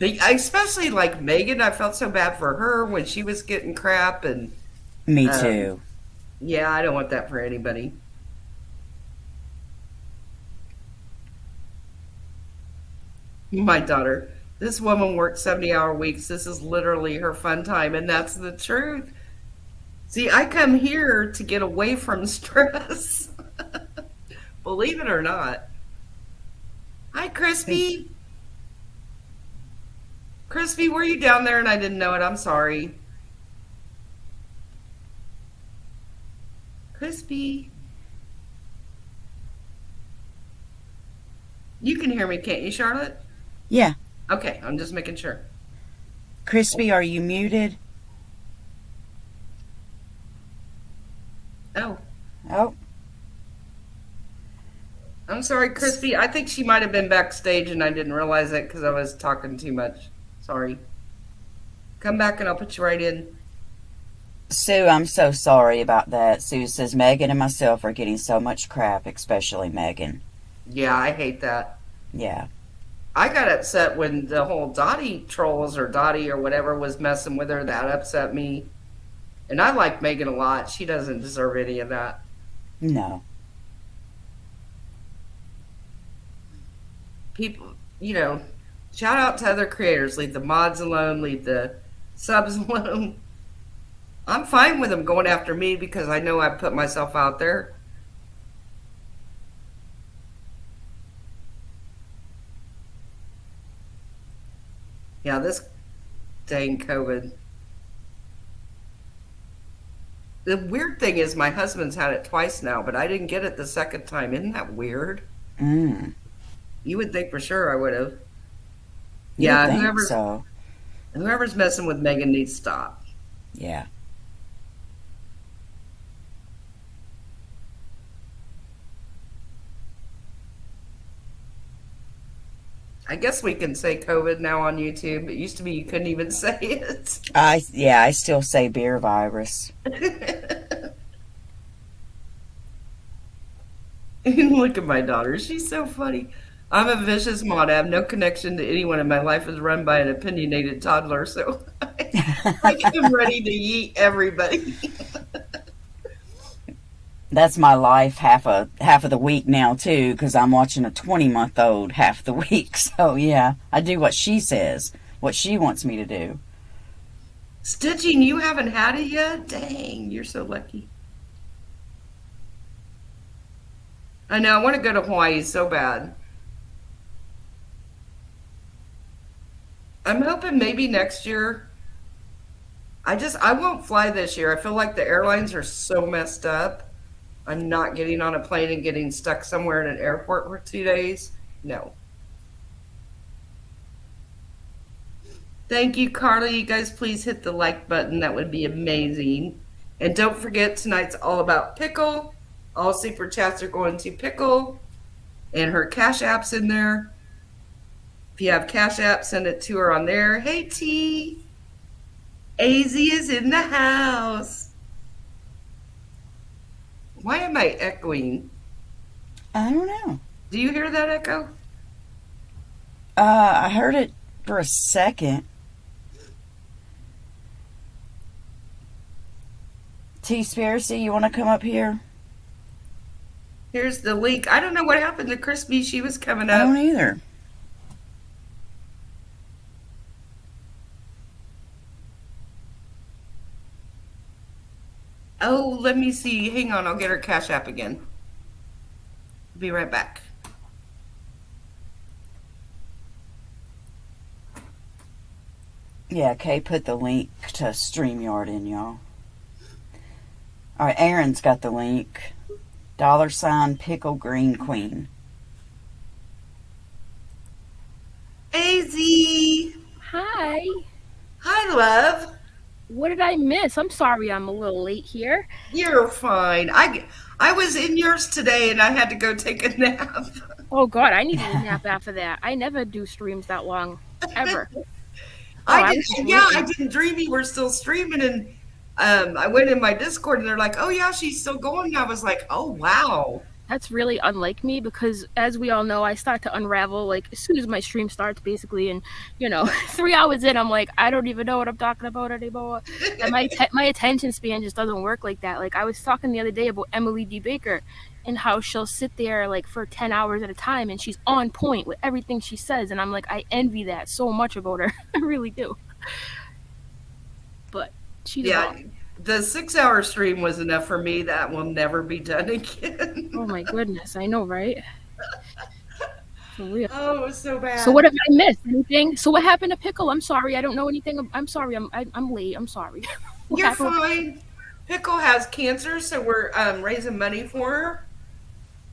Especially like Megan, I felt so bad for her when she was getting crap, and
me
um,
too.
yeah, I don't want that for anybody. My daughter, this woman works 70-hour weeks. This is literally her fun time, and that's the truth. See, I come here to get away from stress. Believe it or not. Hi, Crispy. Crispy, were you down there and I didn't know it? I'm sorry. Crispy. You can hear me, can't you, Charlotte?
Yeah.
Okay, I'm just making sure.
Crispy, are you muted?
Oh,
Oh,
I'm sorry, Crispy. I think she might have been backstage and I didn't realize it because I was talking too much. Sorry. Come back and I'll put you right in.
Sue, I'm so sorry about that. Sue says Megan and myself are getting so much crap, especially Megan.
Yeah, I hate that.
Yeah.
I got upset when the whole Dottie trolls or Dottie or whatever was messing with her. That upset me. And I like Megan a lot. She doesn't deserve any of that.
No.
People, shout out to other creators. Leave the mods alone, leave the subs alone. I'm fine with them going after me because I know I put myself out there. Yeah, this dang COVID. The weird thing is my husband's had it twice now, but I didn't get it the second time. Isn't that weird?
Mm.
You would think for sure I would have.
You would
Yeah,
think so.
whoever's messing with Megan needs to stop.
Yeah.
I guess we can say COVID now on YouTube. It used to be you couldn't even say it.
I still say beer virus.
Look at my daughter. She's so funny. I'm a vicious mod. I have no connection to anyone, and my life is run by an opinionated toddler, so I am ready to yeet everybody.
That's my life half of the week now too, because I'm watching a 20-month-old half the week. So yeah, I do what she says, what she wants me to do.
Stitching, you haven't had it yet? Dang, you're so lucky. I know, I want to go to Hawaii so bad. I'm hoping maybe next year. I won't fly this year. I feel like the airlines are so messed up. I'm not getting on a plane and getting stuck somewhere in an airport for 2 days. No. Thank you, Carly. You guys, please hit the like button. That would be amazing. And don't forget, tonight's all about Pickle. All super chats are going to Pickle, and her Cash App's in there. If you have Cash App, send it to her on there. Hey, T. AZ is in the house. Why am I echoing?
I don't know.
Do you hear that echo?
I heard it for a second. T-Spiracy, you want to come up here?
Here's the link. I don't know what happened to Crispy. She was coming
I
up.
don't either.
Oh, let me see. Hang on. I'll get her Cash App again. Be right back.
Yeah, Kay put the link to StreamYard in, y'all. All right, Aaron's got the link. $ Pickle Green Queen.
AZ.
Hi.
Hi, love.
What did I miss? I'm sorry I'm a little late here.
You're fine. I was in yours today and I had to go take a nap.
Oh, God, I needed a nap after that. I never do streams that long, ever.
I
was
didn't.
just
Yeah,
waiting.
I didn't dream you were still streaming, and I went in my Discord, and they're like, "Oh yeah, she's still going." And I was like, "Oh wow."
That's really unlike me because, as we all know, I start to unravel like as soon as my stream starts, basically. And 3 hours in, I'm like, I don't even know what I'm talking about anymore. And my attention span just doesn't work like that. Like I was talking the other day about Emily D. Baker and how she'll sit there like for 10 hours at a time, and she's on point with everything she says. And I'm like, I envy that so much about her. I really do. But she's
Yeah,
a
the 6 hour stream was enough for me. That will never be done again.
Oh my goodness, I know, right? For real.
Oh, it was so bad.
So what have I missed? Anything? So what happened to Pickle? I'm sorry, I don't know anything. I'm sorry, I'm late. I'm sorry. What
You're
happened?
fine. Pickle has cancer, so we're raising money for her.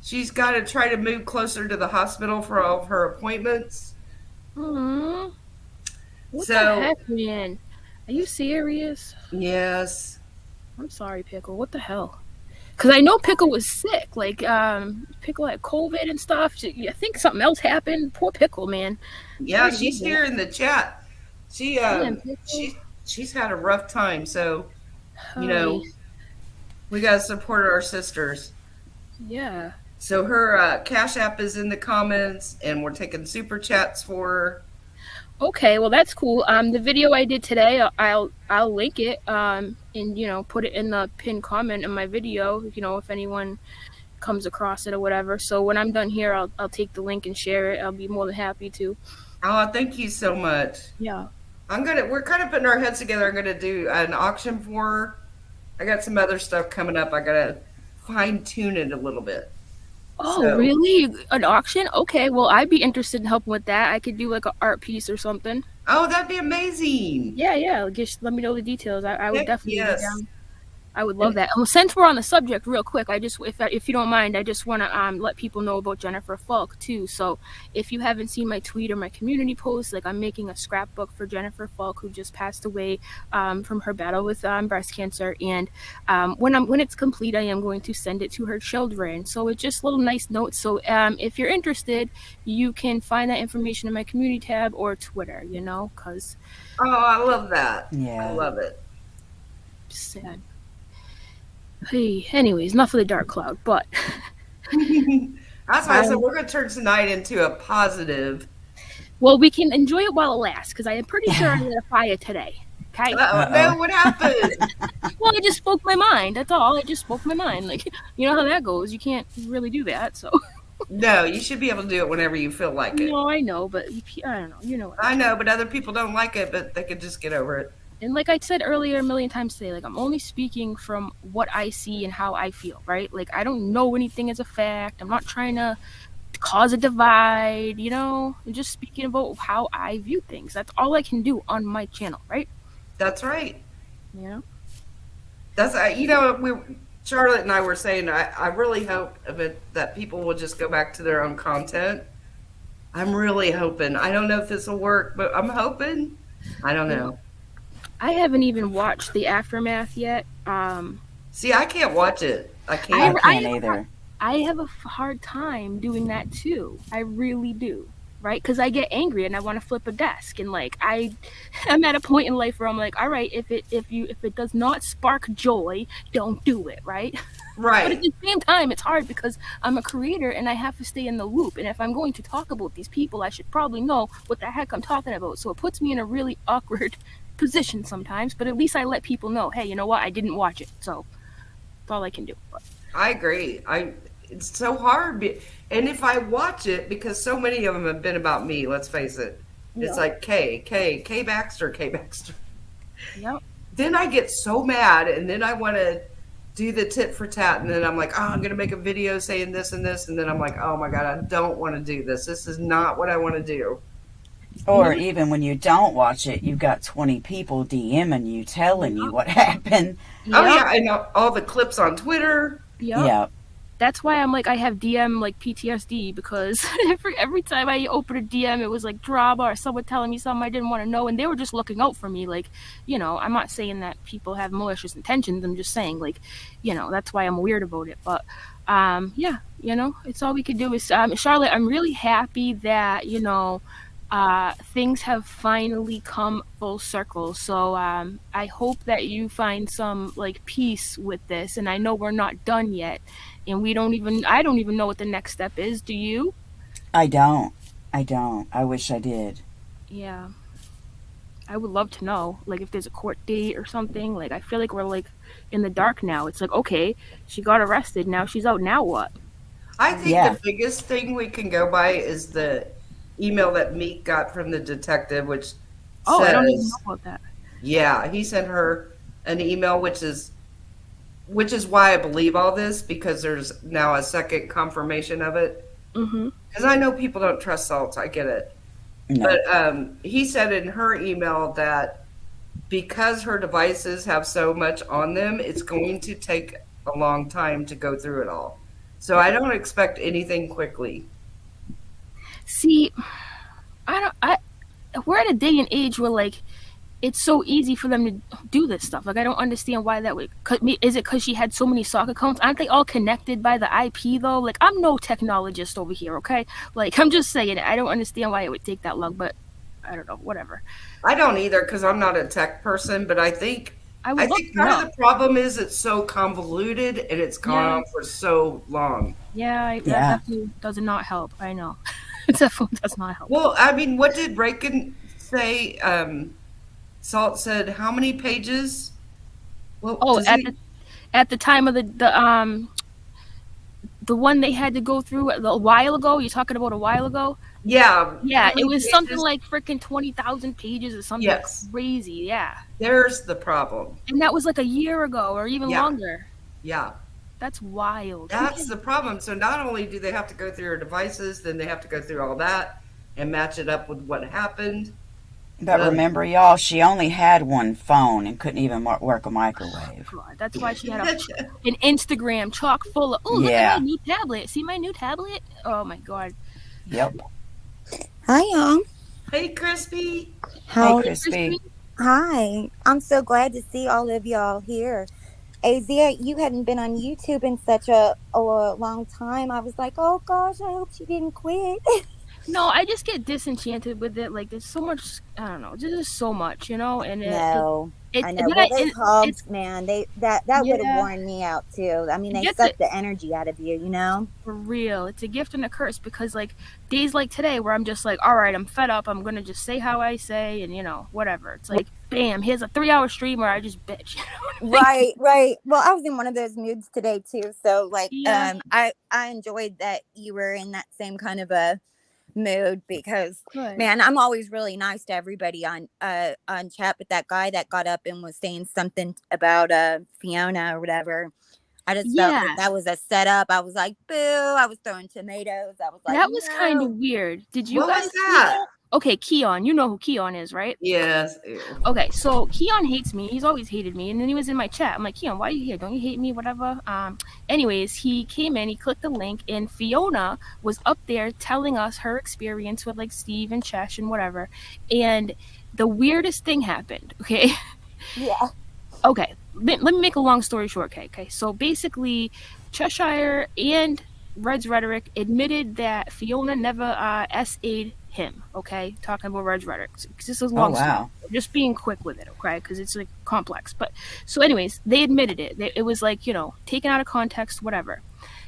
She's got to try to move closer to the hospital for all of her appointments.
What
So,
the heck, man? Are you serious?
yes.
I'm sorry, Pickle. What the hell? Because I know Pickle was sick. Like, Pickle had COVID and stuff. I think something else happened. Poor Pickle, man.
Yeah,
Sorry to
she's
hear
here in the chat. She
Damn, Pickle.
she's had a rough time, so
Hi.
we got to support our sisters.
Yeah.
So her Cash App is in the comments, and we're taking super chats for her.
Okay, well that's cool. The video I did today, I'll link it, and put it in the pinned comment in my video. If anyone comes across it or whatever. So when I'm done here, I'll take the link and share it. I'll be more than happy to.
Oh, thank you so much.
Yeah.
We're kind of putting our heads together. I'm gonna do an auction for her. I got some other stuff coming up. I gotta fine tune it a little bit.
Oh,
So,
really? An auction? Okay, well I'd be interested in helping with that. I could do like an art piece or something.
oh, that'd be amazing.
Yeah. Just let me know the details. I would
Heck
definitely be
yes.
down. I would love that. And since we're on the subject, real quick, if you don't mind, I just want to let people know about Jennifer Falk too. So if you haven't seen my tweet or my community post, like I'm making a scrapbook for Jennifer Falk, who just passed away from her battle with breast cancer. And when it's complete, I am going to send it to her children. So it's just little nice notes. So if you're interested, you can find that information in my community tab or Twitter. Because
Oh, I love that.
Yeah.
I love it.
sad. Hey, anyways, enough of the dark cloud, but
That's why I said we're going to turn tonight into a positive.
well, we can enjoy it while it lasts, because I am pretty sure I lit a fire today. Okay?
No, what happened?
Well, I just spoke my mind. That's all. I just spoke my mind. Like, you know how that goes. You can't really do that. So,
No, you should be able to do it whenever you feel like it.
no, I know, but I don't know. You know what
I know, but other people don't like it, but they could just get over it.
And like I said earlier a million times today, like I'm only speaking from what I see and how I feel, right? Like I don't know anything as a fact. I'm not trying to cause a divide, I'm just speaking about how I view things. That's all I can do on my channel, right?
That's right.
Yeah.
That's Charlotte and I were saying I really hope that people will just go back to their own content. I'm really hoping. I don't know if this will work, but I'm hoping. I don't
Yeah.
know.
I haven't even watched the aftermath yet.
See, I can't watch it. I
I
I
can't.
I
can't
have a hard,
either.
I have a hard time doing that too. I really do. Right? Because I get angry and I want to flip a desk, and like I'm at a point in life where I'm like, all right, if it does not spark joy, don't do it. Right? But at
Right.
the same time, it's hard because I'm a creator and I have to stay in the loop. And if I'm going to talk about these people, I should probably know what the heck I'm talking about. So it puts me in a really awkward position sometimes. But at least I let people know, hey, you know what? I didn't watch it, so that's all I can do. But,
I agree. It's so hard. And if I watch it, because so many of them have been about me, let's face it, it's
yeah,
like K Baxter, K Baxter.
yep.
Then I get so mad, and then I want to do the tit for tat, and then I'm like, oh, I'm going to make a video saying this and this, and then I'm like, oh my God, I don't want to do this. This is not what I want to do.
You
Or
know,
even when you don't watch it, you've got 20 people DMing you, telling you what happened.
Oh
yep,
yeah, I know all the clips on Twitter.
yep.
Yeah.
That's why I'm like I have DM like PTSD because every time I open a DM, it was like drama or someone telling me something I didn't want to know, and they were just looking out for me. Like, I'm not saying that people have malicious intentions. I'm just saying like, that's why I'm weird about it. But yeah, it's all we could do is Charlotte. I'm really happy that things have finally come full circle. So I hope that you find some like peace with this. And I know we're not done yet, and I don't even know what the next step is. Do you?
I don't. I don't. I wish I did.
Yeah, I would love to know. Like if there's a court date or something. Like I feel like we're like in the dark now. It's like okay, she got arrested. Now she's out. Now what?
I think
Yeah.
the biggest thing we can go by is the email that Meek got from the detective, which
Oh, I don't even know
says,
about that.
yeah, he sent her an email, which is why I believe all this because there's now a second confirmation of it.
Mm-hmm.
Because I know people don't trust salts, I get it.
No.
But he said in her email that because her devices have so much on them, it's going to take a long time to go through it all. So I don't expect anything quickly.
See, I don't. We're at a day and age where like it's so easy for them to do this stuff. Like I don't understand why that would. Is it because she had so many sock accounts? Aren't they all connected by the IP though? Like I'm no technologist over here, okay? Like I'm just saying it. I don't understand why it would take that long, but I don't know. Whatever.
I don't either because I'm not a tech person, but I think
I
I
would love
think
to
part of
know.
the problem is it's so convoluted and it's gone
Yeah,
on for so long.
yeah. That
Yeah.
definitely does not help. I know. It definitely does not help.
Well, I mean, what did Reagan say? Salt said how many pages? Well,
Oh,
does he?
at the time of the one they had to go through a while ago. You're talking about a while ago.
Yeah,
Yeah,
how
it
many
was something
pages?
like freaking 20,000 pages or something
Yes,
crazy. Yeah.
there's the problem.
And that was like a year ago or even
Yeah,
longer.
yeah,
That's wild. Who
that's
can
the problem. So not only do they have to go through your devices, then they have to go through all that and match it up with what happened.
But remember, y'all, she only had one phone and couldn't even work a microwave.
God, that's why she had an Instagram chock full of, oh, look at my
Yeah.
new tablet. See my new tablet? Oh my God.
Yep.
Hi, y'all.
Hey, Crispy.
Hey,
How?
Crispy.
Hi. I'm so glad to see all of y'all here. Azia, you hadn't been on YouTube in such a long time. I was like, oh gosh, I hope she didn't quit.
No, I just get disenchanted with it. Like, there's so much, I don't know, there's just so much, and
No, I know.
and then
Well, those
it's,
hogs, man, that would have
yeah,
worn me out too. I mean,
it
they
gets
suck
it.
the energy out of you, you know?
For real. It's a gift and a curse because like days like today where I'm just like, all right, I'm fed up. I'm gonna just say how I say and whatever. It's like bam, here's a 3-hour stream where I just bitch.
Right, right. Well, I was in one of those moods today too. So like
Yeah,
I enjoyed that you were in that same kind of a mood because
good.
man, I'm always really nice to everybody on chat, but that guy that got up and was saying something about Fiona or whatever, I just felt like
Yeah.
that was a setup. I was like, boo. I was throwing tomatoes. I was like,
That was kind of
no.
weird. Did you
What
guys
was
see
that?
that? Okay, Keon. You know who Keon is, right?
Yes. Ew.
Okay, so Keon hates me. He's always hated me, and then he was in my chat. I'm like, Keon, why are you here? Don't you hate me? Whatever. Anyways, he came in, he clicked the link, and Fiona was up there telling us her experience with like Steve and Chesh and whatever. And the weirdest thing happened. Okay.
Yeah.
Okay, let me make a long story short. Okay. So basically, Cheshire and Red's Rhetoric admitted that Fiona never SA'd him. Okay, talking about Red's Rhetoric. This is a
Oh,
long story.
wow.
Just being quick with it, okay? Because it's like complex. But so, anyways, they admitted it. It was like, taken out of context, whatever.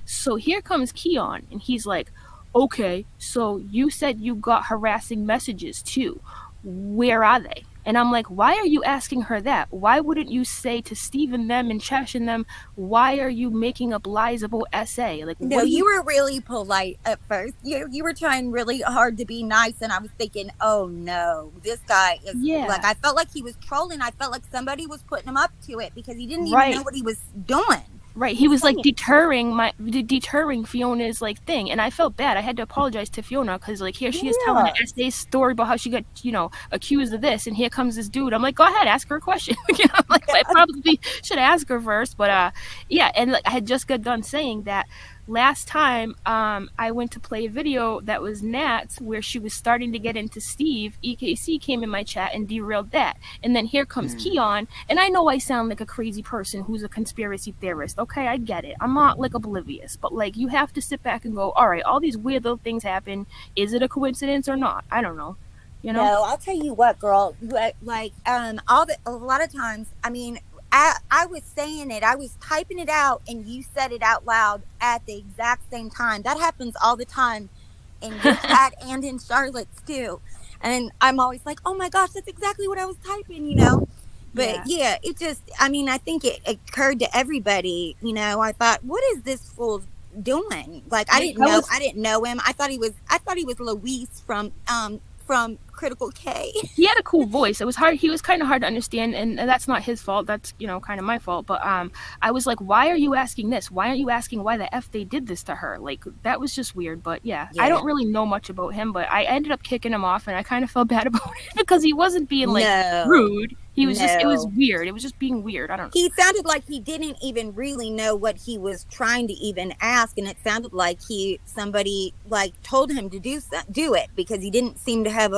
So here comes Keon, and he's like, "Okay, so you said you got harassing messages too. Where are they?" And I'm like, why are you asking her that? Why wouldn't you say to Steve and them and Chesh and them, why are you making up lies about SA? Like,
No, you were really polite at first. You were trying really hard to be nice, and I was thinking, oh no, this guy is like, I felt like he was trolling. I felt like somebody was putting him up to it because he didn't even know what he was doing.
Right, he was like deterring Fiona's like thing, and I felt bad. I had to apologize to Fiona because like here she is telling an SA story about how she got accused of this, and here comes this dude. I'm like, go ahead, ask her a question. I'm like, I probably should ask her first, but yeah, and like I had just got done saying that last time I went to play a video that was Nat's where she was starting to get into Steve. EKC came in my chat and derailed that, and then here comes Keon, and I know I sound like a crazy person who's a conspiracy theorist. Okay, I get it. I'm not like oblivious, but like you have to sit back and go, all right, all these weird little things happen. Is it a coincidence or not? I don't know.
No, I'll tell you what, girl. Like a lot of times, I mean, I was saying it, I was typing it out, and you said it out loud at the exact same time. That happens all the time in your chat and in Charlotte's too. And I'm always like, oh my gosh, that's exactly what I was typing, But yeah, it just, I mean, I think it occurred to everybody, I thought, what is this fool doing? Like, I didn't know him. I thought he was Luis from Critical K.
He had a cool voice. It was hard. He was kind of hard to understand, and that's not his fault. That's kind of my fault. But I was like, why are you asking this? Why aren't you asking why the F they did this to her? Like that was just weird. But yeah, I don't really know much about him, but I ended up kicking him off, and I kind of felt bad about it because he wasn't being like rude. He was just, it was weird. It was just being weird. I don't know.
He sounded like he didn't even really know what he was trying to even ask. And it sounded like somebody like told him to do it because he didn't seem to have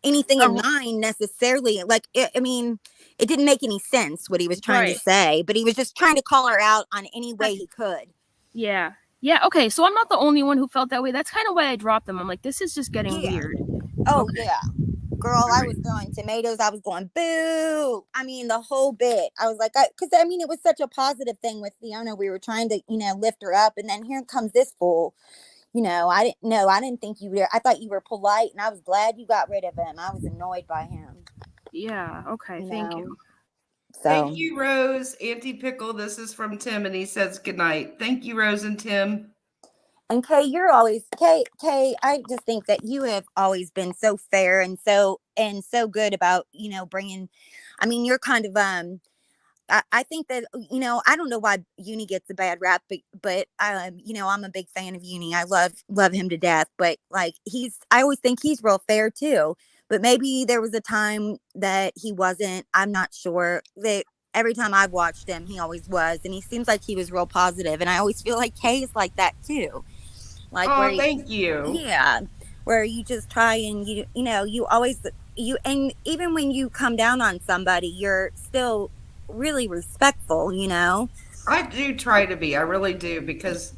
anything in mind necessarily. Like, I mean, it didn't make any sense what he was trying to say, but he was just trying to call her out on any way he could.
Yeah. Yeah. Okay. So I'm not the only one who felt that way. That's kind of why I dropped them. I'm like, this is just getting weird.
Oh, okay. Yeah. Girl, I was throwing tomatoes. I was going, boo. I mean, the whole bit. I was like, because I mean, it was such a positive thing with Fiona. We were trying to, lift her up. And then here comes this fool. I didn't know. I didn't think you were. I thought you were polite. And I was glad you got rid of him. I was annoyed by him.
Yeah. Okay. Thank you.
So.
Thank you, Rose. Auntie Pickle, this is from Tim. And he says good night. Thank you, Rose and Tim.
And Kay, you're always Kay. I just think that you have always been so fair and so good about bringing. I mean, you're kind of I think that I don't know why Uni gets a bad rap, but I'm a big fan of Uni. I love him to death. But like I always think he's real fair too. But maybe there was a time that he wasn't. I'm not sure. That every time I've watched him, he always was, and he seems like he was real positive. And I always feel like Kay is like that too. Like,
thank you.
Yeah, where you just try and you always and even when you come down on somebody, you're still really respectful.
I do try to be. I really do because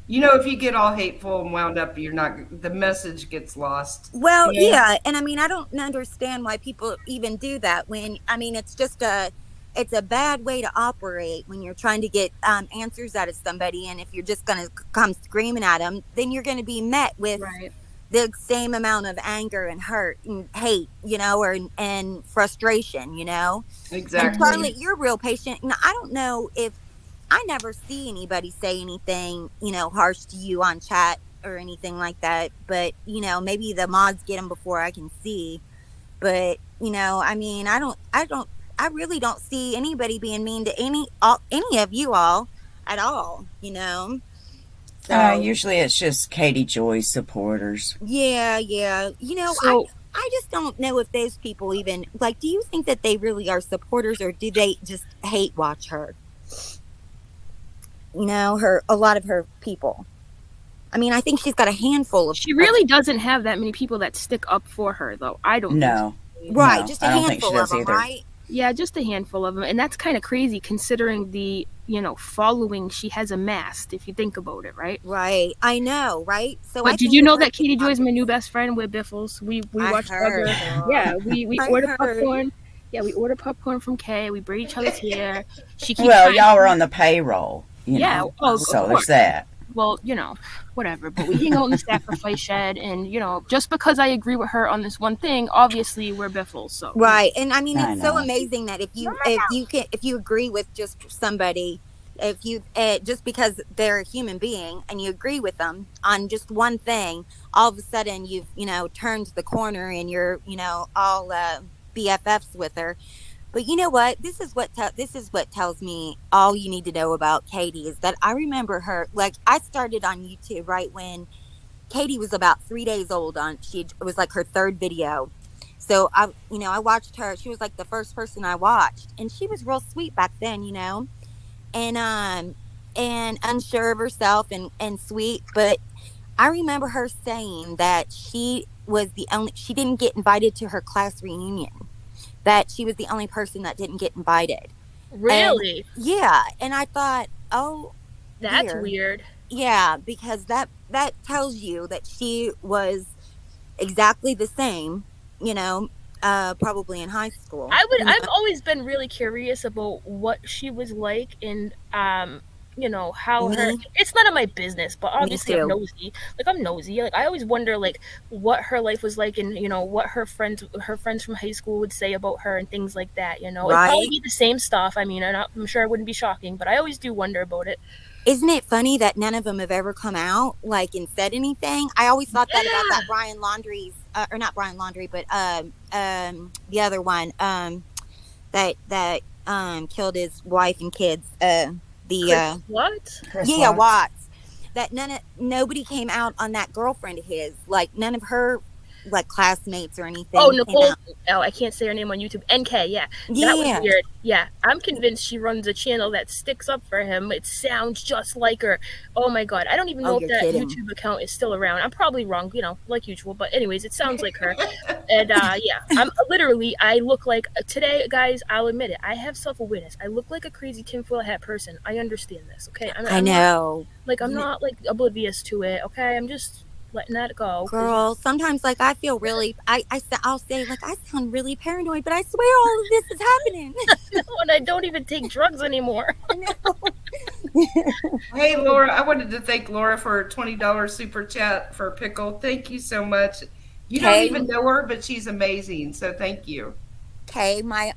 if you get all hateful and wound up, the message gets lost.
Well, yeah, and I mean, I don't understand why people even do that when it's just it's a bad way to operate when you're trying to get answers out of somebody. And if you're just going to come screaming at them, then you're going to be met with the same amount of anger and hurt and hate, and frustration, Exactly. And Charlotte, you're real patient. And I don't know if I never see anybody say anything, harsh to you on chat or anything like that. But, maybe the mods get them before I can see. But, I mean, I really don't see anybody being mean to any of you all at all, So,
usually it's just Katie Joy's supporters.
Yeah. So, I just don't know if those people even, like, do you think that they really are supporters or do they just hate watch her? A lot of her people. I mean, I think she's got a handful of
She really doesn't have that many people that stick up for her, though. I don't
No.
think so.
right,
No,
just a
I don't think she
handful of
does
them,
either.
right?
Yeah, just a handful of them. And that's kind of crazy considering the, following she has amassed, if you think about it, right?
Right. I know, right? So I
But did
think
you
of
know
her
that Katie
being
Joy's my
obvious.
new best friend? We're Biffles. We
I
watch
heard,
other.
girl.
Yeah, we
I
order
heard.
popcorn. Yeah, we order popcorn from Kay. We braid each other's hair. She keeps
Well,
trying.
y'all are on the payroll,
Yeah, of
so there's
course.
that.
Well, whatever. But we hang out in the sacrifice shed, and just because I agree with her on this one thing, obviously we're Biffles. So
Right. And I mean,
I
it's so
know.
amazing that if you agree with just somebody, if you just because they're a human being and you agree with them on just one thing, all of a sudden you've turned the corner and you're all BFFs with her. But you know what? This is what tells me all you need to know about Katie is that I remember her. Like, I started on YouTube right when Katie was about 3 days old. It was like her third video. So I watched her. She was like the first person I watched, and she was real sweet back then, and unsure of herself and sweet. But I remember her saying that she didn't get invited to her class reunion, that she was the only person that didn't get invited.
really,
Yeah. And I thought, oh,
that's
dear.
weird.
Yeah, because that tells you that she was exactly the same, probably in high school.
I've always been really curious about what she was like, and how her.
Me?
It's none of my business, but obviously I'm
too.
nosy. Like, I'm nosy. Like, I always wonder what her life was like, and what her friends from high school would say about her and things like that. It'd probably
Right.
be the same stuff. I mean, I'm sure it wouldn't be shocking, but I always do wonder about it.
Isn't it funny that none of them have ever come out and said anything? I always thought that about that Brian Laundrie's, or not Brian Laundrie, but the other one that killed his wife and kids.
What?
Chris
Yeah,
Watts.
Watts. That nobody came out on that girlfriend of his. Like, none of her classmates or anything.
Oh,
came
Nicole.
out.
Oh, I can't say her name on YouTube. NK, yeah.
Yeah.
That was weird. Yeah, I'm convinced she runs a channel that sticks up for him. It sounds just like her. Oh my god, I don't even know
Oh,
if
you're
that
kidding.
YouTube account is still around. I'm probably wrong, like usual. But anyways, it sounds like her. And yeah, I look like today, guys. I'll admit it. I have self-awareness. I look like a crazy tinfoil hat person. I understand this. Okay,
I know.
I'm not oblivious to it. Okay, I'm just letting that go.
Girl, sometimes I feel really I'll say I sound really paranoid, but I swear all of this is happening.
And I don't even take drugs anymore.
Hey, Laura, I wanted to thank Laura for a $20 super chat for Pickle. Thank you so much. You don't even know her, but she's amazing. So thank you.
Okay, my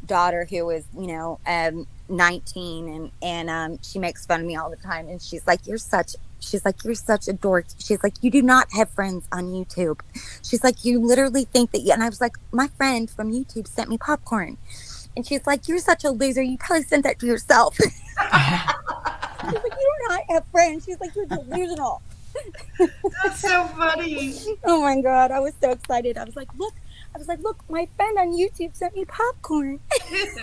daughter, who is 19, and she makes fun of me all the time, and she's like, you're such a dork. She's like, you do not have friends on YouTube. She's like, you literally think that and I was like, my friend from YouTube sent me popcorn. And she's like, you're such a loser. You probably sent that to yourself. She's like, you do not have friends. She's like, you're delusional.
That's so funny.
Oh my God. I was so excited. I was like, look, my friend on YouTube sent me popcorn. She's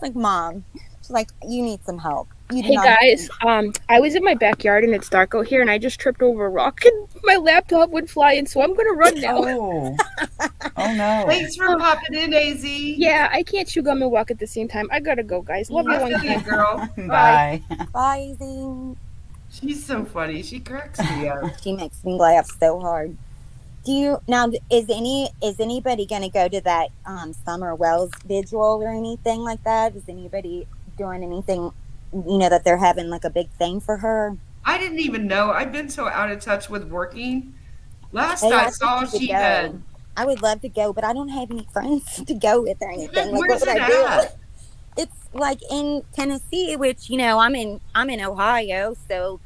like, Mom. She's like, you need some help.
Hey guys, I was in my backyard and it's dark out here, and I just tripped over a rock and my laptop went flying, so I'm gonna run now.
Oh, oh no.
Thanks for popping in, AZ.
Yeah, I can't chew gum and walk at the same time. I gotta go, guys. Love you
I
one
feel you,
time.
girl.
Bye.
Bye, Zing.
She's so funny. She cracks me up.
She makes me laugh so hard. Is anybody gonna go to that Summer Wells vigil or anything like that? Is anybody doing anything, that they're having a big thing for her?
I didn't even know. I've been so out of touch with working. Last
Hey,
I
I
saw,
think you
she
should go.
had.
I would love to go, but I don't have any friends to go with or anything.
Where's
what would
it
I do?
at?
It's in Tennessee, which I'm in Ohio, so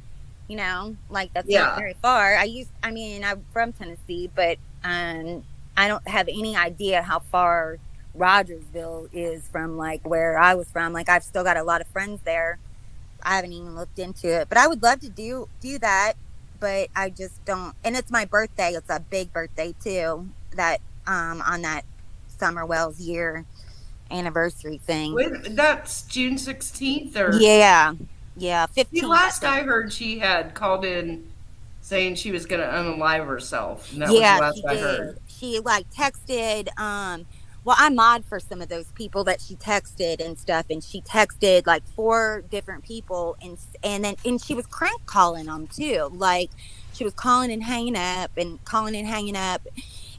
that's
Yeah.
not very far. I'm from Tennessee, but I don't have any idea how far Rogersville is from where I was from. I've still got a lot of friends there. I haven't even looked into it, but I would love to do that, but I just don't. And it's my birthday. It's a big birthday too. That on that Summer Wells year anniversary thing.
That's June 16th, or
Yeah. Yeah,
The
15 I
last
think.
I heard, she had called in saying she was going to unalive herself, and that was the
Yeah,
last
she
I
did.
heard.
She like texted well, I mod for some of those people that she texted and stuff, and she texted like four different people, and she was crank calling them too. Like she was calling and hanging up and calling and hanging up,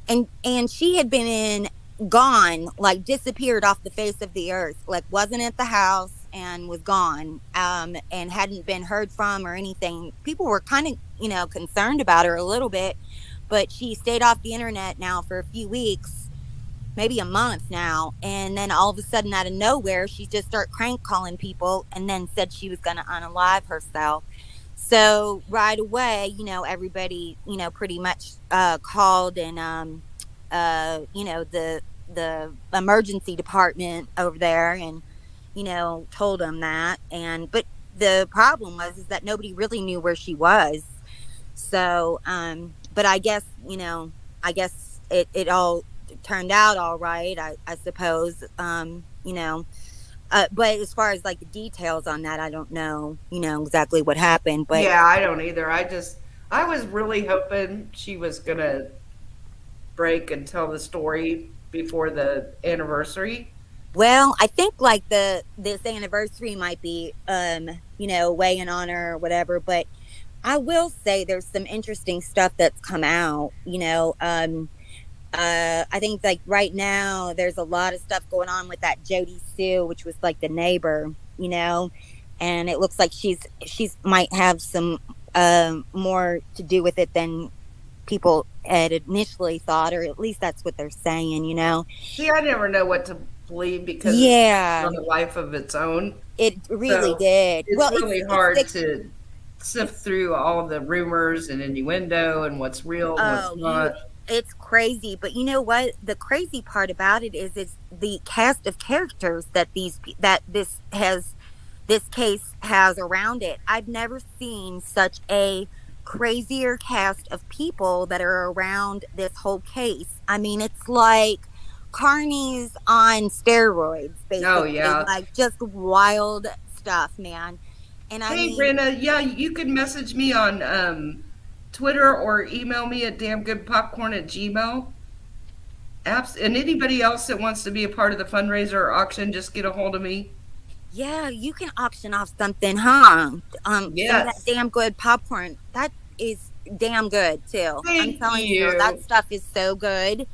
and she had been gone, like disappeared off the face of the earth, like wasn't at the house and was gone, and hadn't been heard from or anything. People were kind of, concerned about her a little bit, but she stayed off the internet now for a few weeks, maybe a month now, and then all of a sudden out of nowhere she just started crank calling people and then said she was going to unalive herself. So right away, everybody, pretty much called, and the emergency department over there, and told them that. And but the problem was is that nobody really knew where she was. So but I guess it all turned out all right, I suppose. But as far as like the details on that, I don't know, exactly what happened. But
Yeah, I don't either. I was really hoping she was going to break and tell the story before the anniversary.
well, I think like this anniversary might be weighing on her or whatever. But I will say there's some interesting stuff that's come out. I think like right now there's a lot of stuff going on with that Jody Sue, which was like the neighbor, and it looks like she's might have some more to do with it than people had initially thought, or at least that's what they're saying.
See, I never know what to believe because it's
Yeah,
on a life of its own.
it really
So
did.
it's
Well,
really
it's
hard
fiction.
to sift through all the rumors and innuendo and what's real and what's
Oh,
not.
it's crazy. But you know what? The crazy part about it is the cast of characters that this case has around it. I've never seen such a crazier cast of people that are around this whole case. I mean, it's like carnies on steroids,
Oh,
basically,
yeah.
like just wild stuff, man. And I
Hey,
mean,
Brenda, yeah, you can message me on Twitter or email me at damngoodpopcorn@gmail. Apps, and anybody else that wants to be a part of the fundraiser or auction, just get a hold of me.
yeah, you can auction off something, huh? Some of that
Yes.
damn good popcorn. That is damn good too. I'm
Thank
telling you, that
you.
stuff is so good.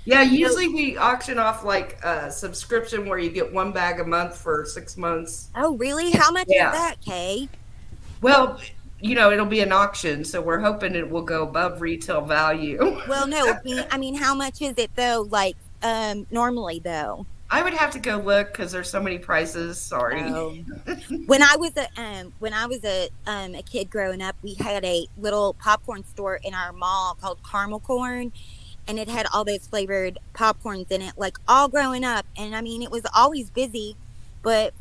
Yeah,
You know,
usually we auction off like a subscription where you get one bag a month for 6 months.
oh really? How much is
Yeah.
that, Kay?
Well, it'll be an auction, so we're hoping it will go above retail value.
Well, no, I mean, how much is it though? Like, normally though.
I would have to go look because there's so many prices. Sorry.
Oh, when I was a kid growing up, we had a little popcorn store in our mall called Caramel Corn, and it had all those flavored popcorns in it, like all growing up. And I mean, it was always busy, but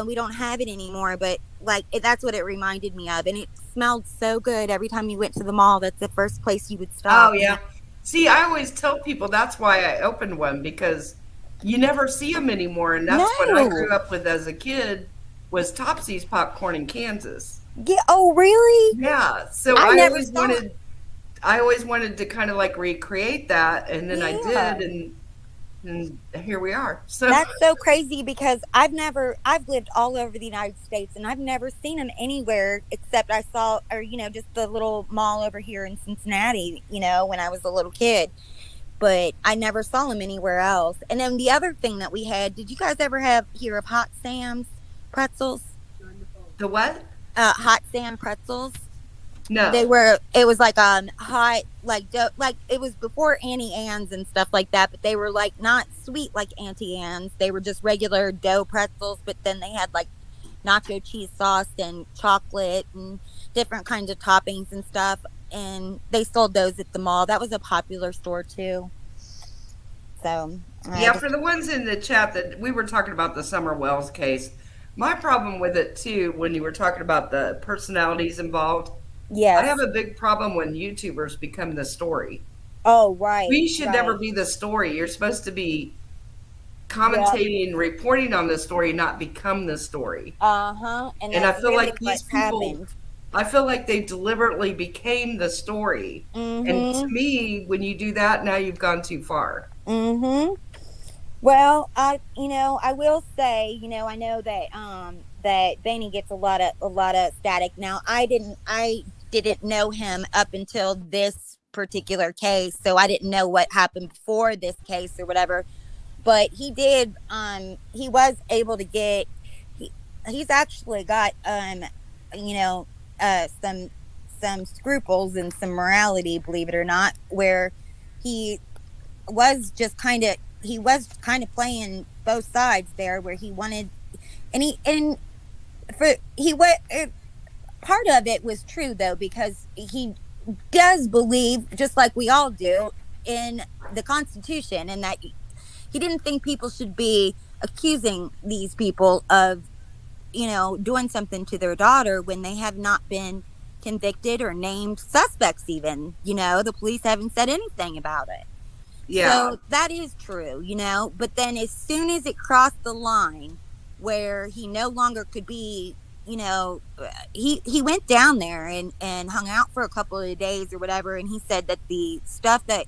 we don't have it anymore. But like, that's what it reminded me of, and it smelled so good every time you went to the mall. That's the first place you would
Oh,
stop. And
yeah. See, I always tell people that's why I opened one because you never see them anymore, and that's what I
no,
grew up with as a kid was Topsy's popcorn in Kansas.
yeah, oh really?
Yeah, so
I
I
never
always
saw it.
wanted to kind of like recreate that, and then I
Yeah.
did, and here we are. So
That's so crazy because I've lived all over the United States, and I've never seen them anywhere except I saw, or, just the little mall over here in Cincinnati, when I was a little kid. But I never saw them anywhere else. And then the other thing that we had, did you guys ever hear of Hot Sam's pretzels?
the what?
Hot Sam pretzels.
No.
It was like hot, like dough, like it was before Auntie Anne's and stuff like that, but they were like not sweet like Auntie Anne's. They were just regular dough pretzels, but then they had like nacho cheese sauce and chocolate and different kinds of toppings and stuff. And they sold those at the mall. That was a popular store too. So I
Yeah,
just
for the ones in the chat that we were talking about the Summer Wells case, my problem with it too, when you were talking about the personalities involved, I have
yes.
a big problem when YouTubers become the story.
Oh right,
We should never
right.
be the story. You're supposed to be
Yep.
commentating and reporting on this story not become this story.
And
And I
that's
feel
really
like these
what's
people,
happened.
I feel like they deliberately became the story. And to
Mm-hmm.
me, when you do that, now you've gone too far.
Mm-hmm. Well, I will say, I know that that Benny gets a lot of static. Now, I didn't know him up until this particular case, so I didn't know what happened before this case or whatever. But he was able to get he he's actually got you know some scruples and some morality, believe it or not, where he he was kind of playing both sides there, where he wanted, and for he what part of it was true though, because he does believe, just like we all do, in the Constitution, and that he didn't think people should be accusing these people of doing something to their daughter when they have not been convicted or named suspects. Even the police haven't said anything about it.
Yeah.
So that is true, but then as soon as it crossed the line where he no longer could be, he went down there and hung out for a couple of days or whatever, and he said that the stuff that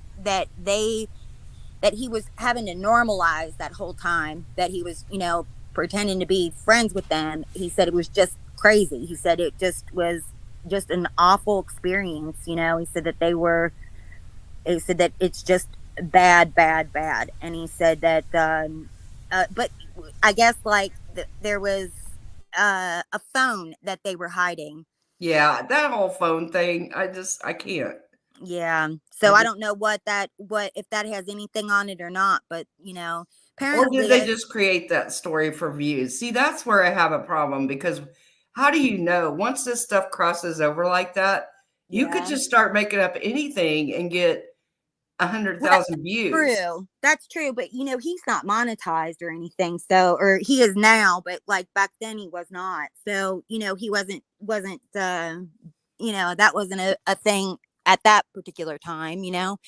he was having to normalize that whole time that he was, pretending to be friends with them, he said it was just crazy. He said it just was just an awful experience. He said that he said that it's just bad, bad, bad. And he said that, but I guess like there was a phone that they were hiding.
Yeah. That whole phone thing, I can't.
Yeah.
I
So I
just,
don't know what if that has anything on it or not, but
or did
apparently
they just create that story for views? See, that's where I have a problem because how do you know once this stuff crosses over like that, you could
yeah.
just start making up anything and get a hundred
Well,
thousand views.
true. That's true, but he's not monetized or anything. So, or he is now, but like back then he was not. So, he wasn't that wasn't a thing at that particular time,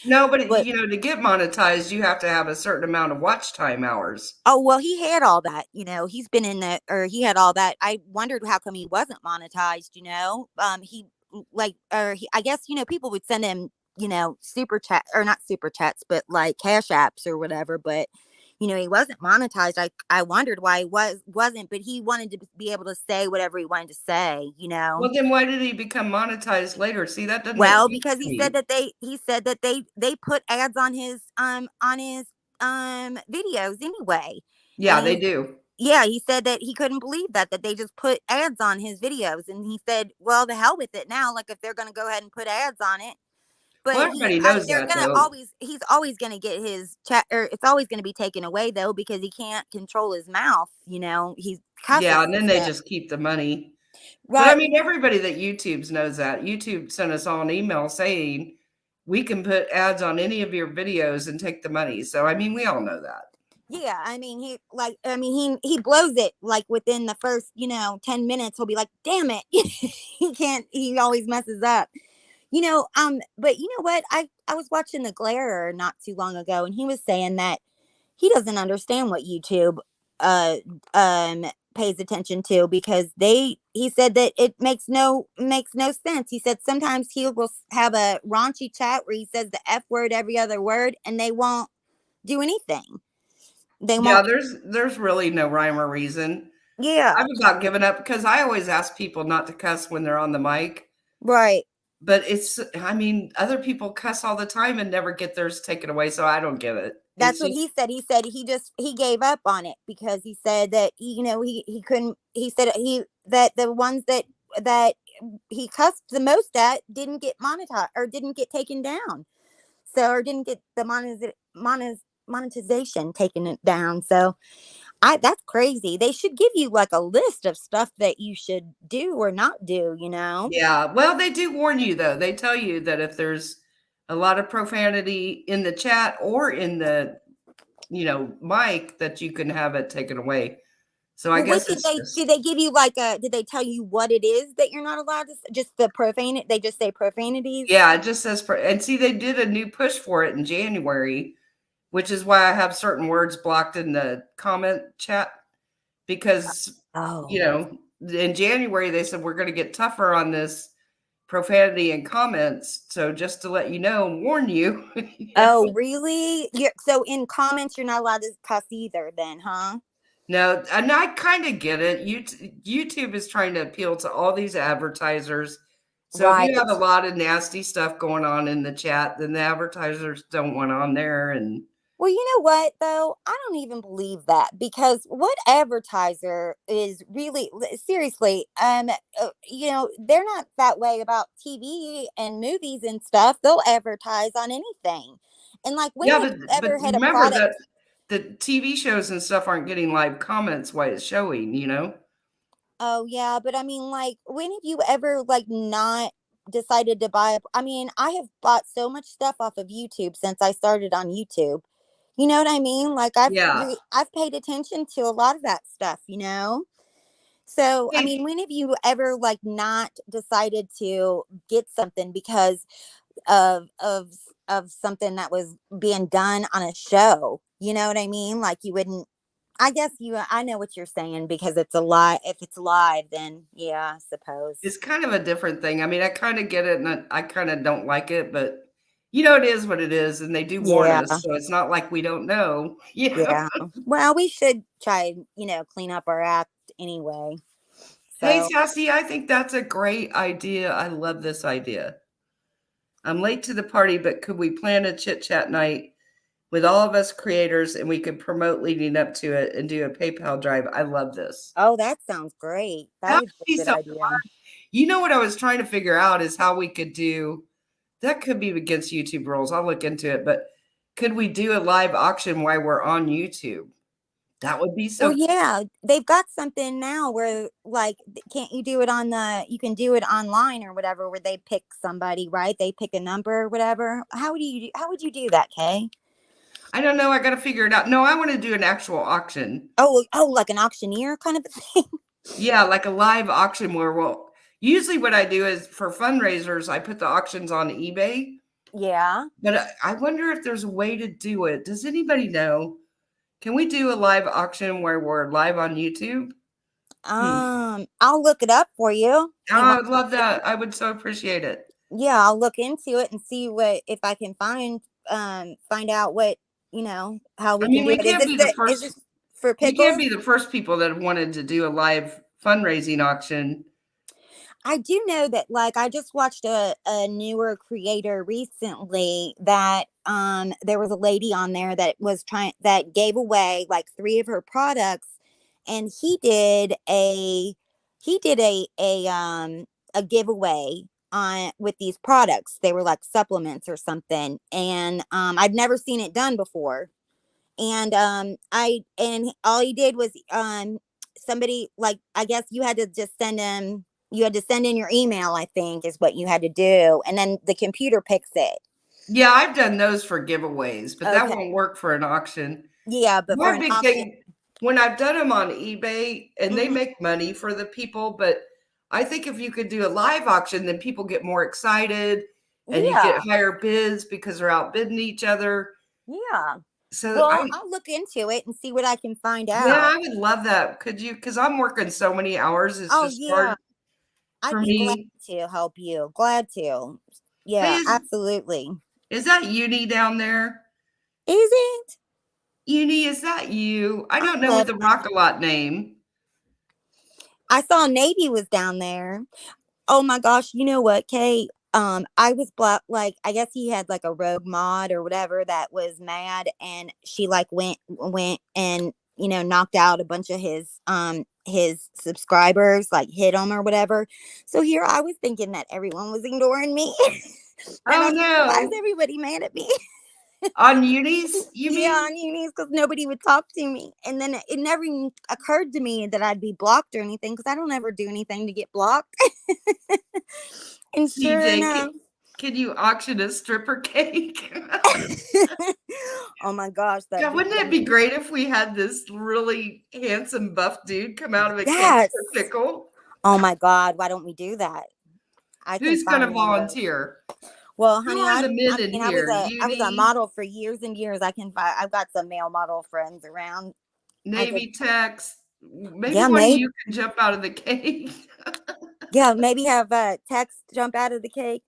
No, but
But
to get monetized, you have to have a certain amount of watch time hours.
oh, well, he had all that, he's been in the or he had all that. I wondered how come he wasn't monetized, he like or he, I guess, people would send him, super chat or not super chats, but like cash apps or whatever, but he wasn't monetized. I wondered why he wasn't, but he wanted to be able to say whatever he wanted to say.
Well, then why did he become monetized later? See, that doesn't make
Well,
sense
because
to me.
he said that they put ads on his videos anyway. And
Yeah, they do.
yeah, he said that he couldn't believe that they just put ads on his videos, and he said, "Well, the hell with it now. Like if they're going to go ahead and put ads on it,
Well,
but
everybody knows
they're
that
going to
though.
he's always going to get his chat, or it's always going to be taken away though, because he can't control his mouth. He
Yeah,
cusses
and
and
then they
stuff,
just keep the money. But I
right?
mean, everybody that YouTube's knows that. YouTube sent us all an email saying we can put ads on any of your videos and take the money. So I mean, we all know that.
Yeah, I mean, he blows it like within the first 10 minutes. He'll be like, "Damn it, he can't." He always messes up. But you know what? I was watching The Glare not too long ago, and he was saying that he doesn't understand what YouTube uh pays attention to, because he said that it makes no sense. He said sometimes he will have a raunchy chat where he says the F word every other word, and they won't do anything. They
Yeah,
won't.
there's really no rhyme or reason.
Yeah.
I've about given up because I always ask people not to cuss when they're on the mic.
Right.
But I mean, other people cuss all the time and never get theirs taken away. So I don't get it.
That's
It's
what
just,
he said. He said he gave up on it because he said that he couldn't. He said that the ones that he cussed the most at didn't get monetized or didn't get taken down. So, or didn't get the monetization taken it down. So I that's crazy. They should give you like a list of stuff that you should do or not do.
yeah. Well, they do warn you, though. They tell you that if there's a lot of profanity in the chat or in the, mic, that you can have it taken away. So I
Well, what
guess it's
did
just,
they give you did they tell you what it is that you're not allowed to just the profane they just say profanities?
yeah, it just says, and see, they did a new push for it in January which is why I have certain words blocked in the comment chat because, you
Oh.
know, in January they said we're going to get tougher on this profanity in comments. So just to let you know and warn you.
Oh, really? So in comments, you're not allowed to cuss either, then, huh?
No, and I kind of get it. YouTube is trying to appeal to all these advertisers. So if
Right.
you have a lot of nasty stuff going on in the chat, then the advertisers don't want on there. And
Well, you know what, though? I don't even believe that because what advertiser is really, seriously, they're not that way about TV and movies and stuff. They'll advertise on anything. And like, when
yeah,
have you
but
ever had a
remember
product?
that the TV shows and stuff aren't getting live comments while it's showing, you know?
Oh, yeah, but I mean, like, when have you ever, like, not decided to buy I mean, I have bought so much stuff off of YouTube since I started on YouTube. You know what I mean? Like,
Yeah.
I've paid attention to a lot of that stuff, you know? So, I
Hey,
mean, when have you ever, like, not decided to get something because of something that was being done on a show? You know what I mean? Like, you wouldn't I guess I know what you're saying because it's a lie. If it's live, then yeah, I suppose.
it's kind of a different thing. I mean, I kind of get it and I kind of don't like it, but you know, it is what it is. And they do warn
Yeah,
us. So it's not like we don't know. Yeah.
yeah. Well, we should try, clean up our act anyway.
Hey,
So,
Sassy, I think that's a great idea. I love this idea. I'm late to the party, but could we plan a chit chat night with all of us creators and we could promote leading up to it and do a PayPal drive? I love this.
oh, that sounds great. That
That
would
would
be
be
a good
so
idea.
you know what I was trying to figure out is how we could do that could be against YouTube rules. I'll look into it, but could we do a live auction while we're on YouTube? That would be
Well,
so
yeah, they've got something now where, like, can't you do it you can do it online or whatever, where they pick somebody, right? They pick a number or whatever. How would you do that, Kay?
I don't know. I got to figure it out. No, I want to do an actual auction.
Oh, like an auctioneer kind of a thing.
Yeah, like a live auction where we'll usually what I do is for fundraisers, I put the auctions on eBay,
Yeah.
but I wonder if there's a way to do it. Does anybody know? Can we do a live auction where we're live on YouTube? Hmm.
I'll look it up for you.
Oh,
You
I
want?
would love that. I would so appreciate it.
Yeah, I'll look into it and see what if I can find out what how
I
we can
mean,
do it. Is this for
we can't
pickles?
be the first people that have wanted to do a live fundraising auction.
I do know that, like, I just watched a newer creator recently that there was a lady on there that gave away like three of her products, and he did a giveaway on with these products. They were like supplements or something, and I'd never seen it done before. And all he did was somebody, like, I guess you had to just send in your email, I think is what you had to do, and then the computer picks it.
Yeah, I've done those for giveaways, but that
Okay.
won't work for an auction.
Yeah, but for
My
an
big
auction.
thing when I've done them on eBay and they
Mhm.
make money for the people, but I think if you could do a live auction, then people get more excited and you get
Yeah.
higher bids because they're outbidding each other.
Yeah.
So
Well, I'll look into it and see what I can find
yeah,
out.
I would love that. Could you? Because I'm working so many hours, it's
Oh,
just
yeah.
hard
I'd
for
be glad
me.
to help you. Glad to.
Hey,
Yeah, absolutely.
is that Uni down there?
Is it?
Uni, is that you? I
I
don't know with
love
the Rock-A-Lot name.
I saw Navy was down there. Oh my gosh, you know what, Kate? I was like, I guess he had like a rogue mod or whatever that was mad, and she like went and knocked out a bunch of his subscribers, like hit them or whatever. So here I was thinking that everyone was ignoring me, and I
Oh
was like, why is
no.
everybody mad at me?
On Uni's, you
Yeah,
mean?
on unis, because nobody would talk to me, and then it never even occurred to me that I'd be blocked or anything, because I don't ever do anything to get blocked. And sure
CJ,
enough.
can you auction a stripper cake?
Oh my gosh, that'd
God,
be
wouldn't it be
funny.
great if we had this really handsome buff dude come out of a cake
Yes.
for pickle?
Oh my God, why don't we do that? I can
Who's going to
find one of those.
volunteer?
Well,
Who
honey,
are the men in
I was
here?
a
Uni,
model for years and years. I've got some male model friends around. I could,
Navy techs. Maybe
yeah,
one of
maybe,
you can jump out of the cave.
yeah, maybe have text jump out of the cake.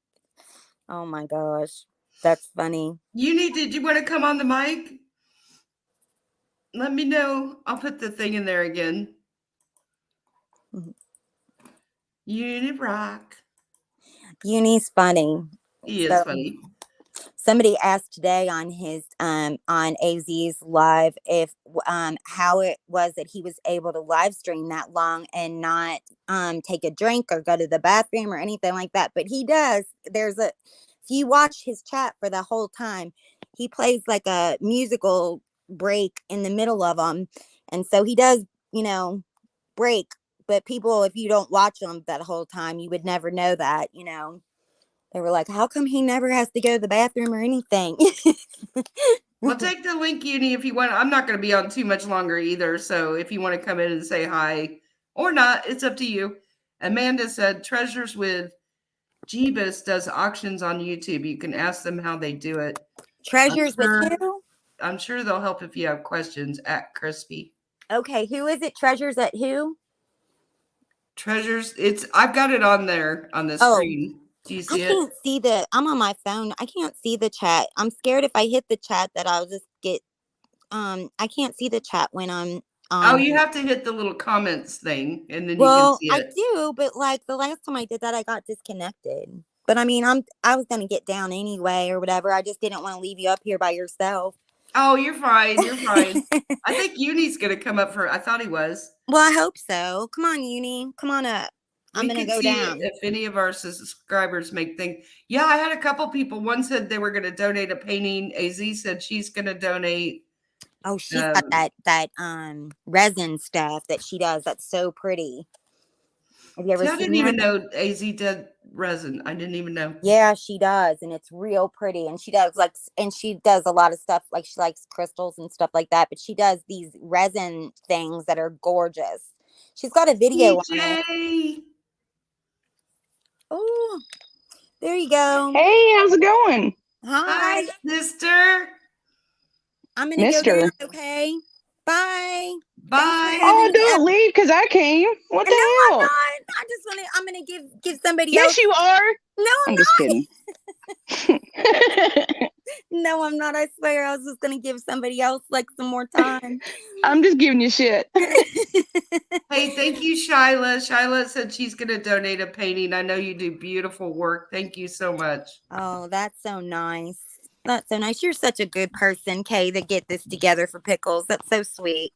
Oh my gosh, that's funny.
Uni, did you want to come on the mic? Let me know. I'll put the thing in there again.
Mhm.
Uni rock.
Uni's funny.
He is
So
funny.
somebody asked today on his on AZ's live if how it was that he was able to live stream that long and not take a drink or go to the bathroom or anything like that. But he does. If you watch his chat for the whole time, he plays like a musical break in the middle of them, and so he does, break. But people, if you don't watch him that whole time, you would never know that. They were like, how come he never has to go to the bathroom or anything?
Well, take the link, Uni, if you want. I'm not going to be on too much longer either. So if you want to come in and say hi or not, it's up to you. Amanda said Treasures with Jeebus does auctions on YouTube. You can ask them how they do it.
Treasures with who?
I'm sure they'll help if you have questions at Crispy.
Okay, who is it? Treasures at who?
Treasures, I've got it on there on the
Oh,
screen. Do you
I
see it?
can't see I'm on my phone. I can't see the chat. I'm scared if I hit the chat that I'll just get, I can't see the chat when I'm
Oh,
on.
you have to hit the little comments thing and then you can
Well,
see
I
it.
do, but like the last time I did that, I got disconnected. But I mean, I was gonna get down anyway or whatever. I just didn't want to leave you up here by yourself.
Oh, you're fine. You're fine. I think Uni's going to come up I thought he was.
Well, I hope so. Come on, Uni. Come on up. I'm
We
gonna
could
go
see
down.
if any of our subscribers make things. Yeah, I had a couple people. One said they were going to donate a painting. AZ said she's going to donate.
Oh, she's got that resin stuff that she does. That's so pretty. Have you ever
See, I
seen
didn't even
that?
know AZ did resin. I didn't even know.
Yeah, she does, and it's real pretty. And she does a lot of stuff like she likes crystals and stuff like that. But she does these resin things that are gorgeous. She's got a video on it.
DJ.
Oh, there you go.
Hey, how's it going?
Hi.
Hi, sister.
I'm gonna go
Mister.
down. Okay. Bye.
Bye.
Thanks for
Oh,
having me.
don't leave because I came. What the
No, I'm
hell?
not. I'm gonna give somebody
Yes,
else.
you are.
No,
I'm just kidding.
no, I'm not. I swear, I was just gonna give somebody else like some more time.
I'm just giving you shit.
Hey, thank you, Shyla. Shyla said she's going to donate a painting. I know you do beautiful work. Thank you so much.
Oh, that's so nice. That's so nice. You're such a good person, Kay, to get this together for Pickles. That's so sweet.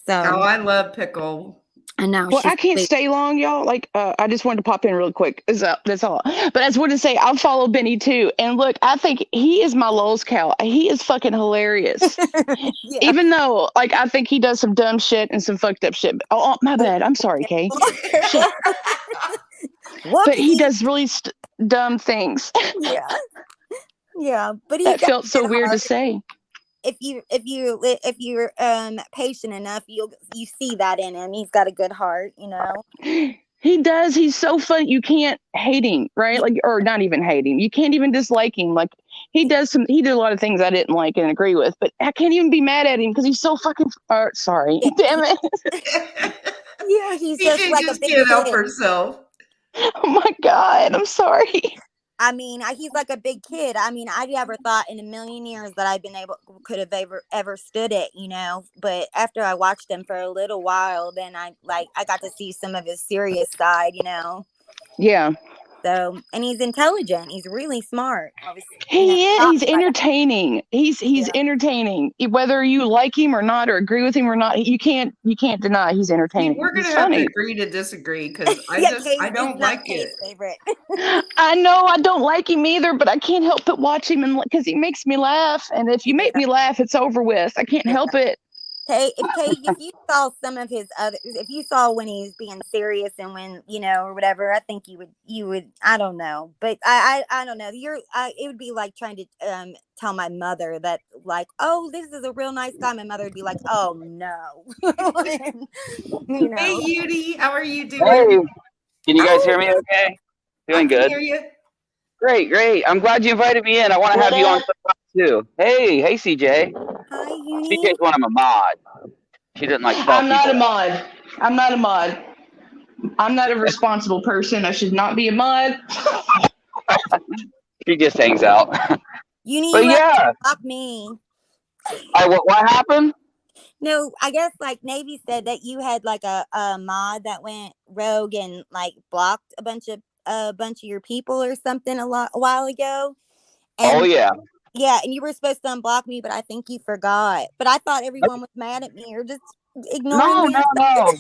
Oh,
So
I love Pickle.
I know
Well,
she's
I can't
sweet.
stay long, y'all. Like, I just wanted to pop in real quick. That's all. But I just wanted to say, I follow Benny too. And look, I think he is my Lowe's cow. He is fucking hilarious.
Yeah.
Even though, like, I think he does some dumb shit and some fucked up shit. Oh, my bad. I'm sorry, Kay. Shit. But he does really dumb things.
Yeah. Yeah. But
That felt so weird to say.
If you're patient enough, you see that in him. He's got a good heart,
He does. He's so funny. You can't hate him, right? Like, or not even hate him. You can't even dislike him. Like, he did a lot of things I didn't like and agree with, but I can't even be mad at him because he's so fucking. Sorry,
Yeah.
damn it.
Yeah, he's
She
just
can
like
just
a big
can't help
kid.
herself.
Oh my God, I'm sorry.
I mean, he's like a big kid. I mean, I never thought in a million years that could have ever stood it, But after I watched him for a little while, then I got to see some of his serious side,
Yeah,
So, and he's intelligent. He's really smart.
he is. He's
talking like
entertaining. He's
Yeah.
entertaining. Whether you like him or not, or agree with him or not, you can't deny he's entertaining.
We're going to
He's
have to
funny.
agree to disagree because
Yeah,
I don't
he's not
like
Kay's
it.
favorite.
I know I don't like him either, but I can't help but watch him because he makes me laugh. And if you make me laugh, it's over with. I can't
Yeah.
help it.
If you saw some of his if you saw when he's being serious and when or whatever, I think you would I don't know, but I don't know. It would be like trying to tell my mother that like, oh, this is a real nice guy. My mother would be like, oh no.
Hey, Yudi, how are you doing?
Hey, can you guys hear me okay?
I
Doing
can
good.
hear you.
Great. I'm glad you invited me in. I want to have you on too. Hey, CJ.
Hi, Uni.
CJ's one of my mod. She didn't like tell
I'm not a
people.
mod. I'm not a mod. I'm not a responsible person. I should not be a mod.
She just hangs out.
Uni,
But
you have to
yeah,
block me.
what happened?
No, I guess like Navy said that you had like a mod that went rogue and like blocked a bunch of your people or something a while ago.
Oh
And
yeah.
yeah, and you were supposed to unblock me, but I think you forgot. But I thought everyone was mad at me or just ignoring me.
No.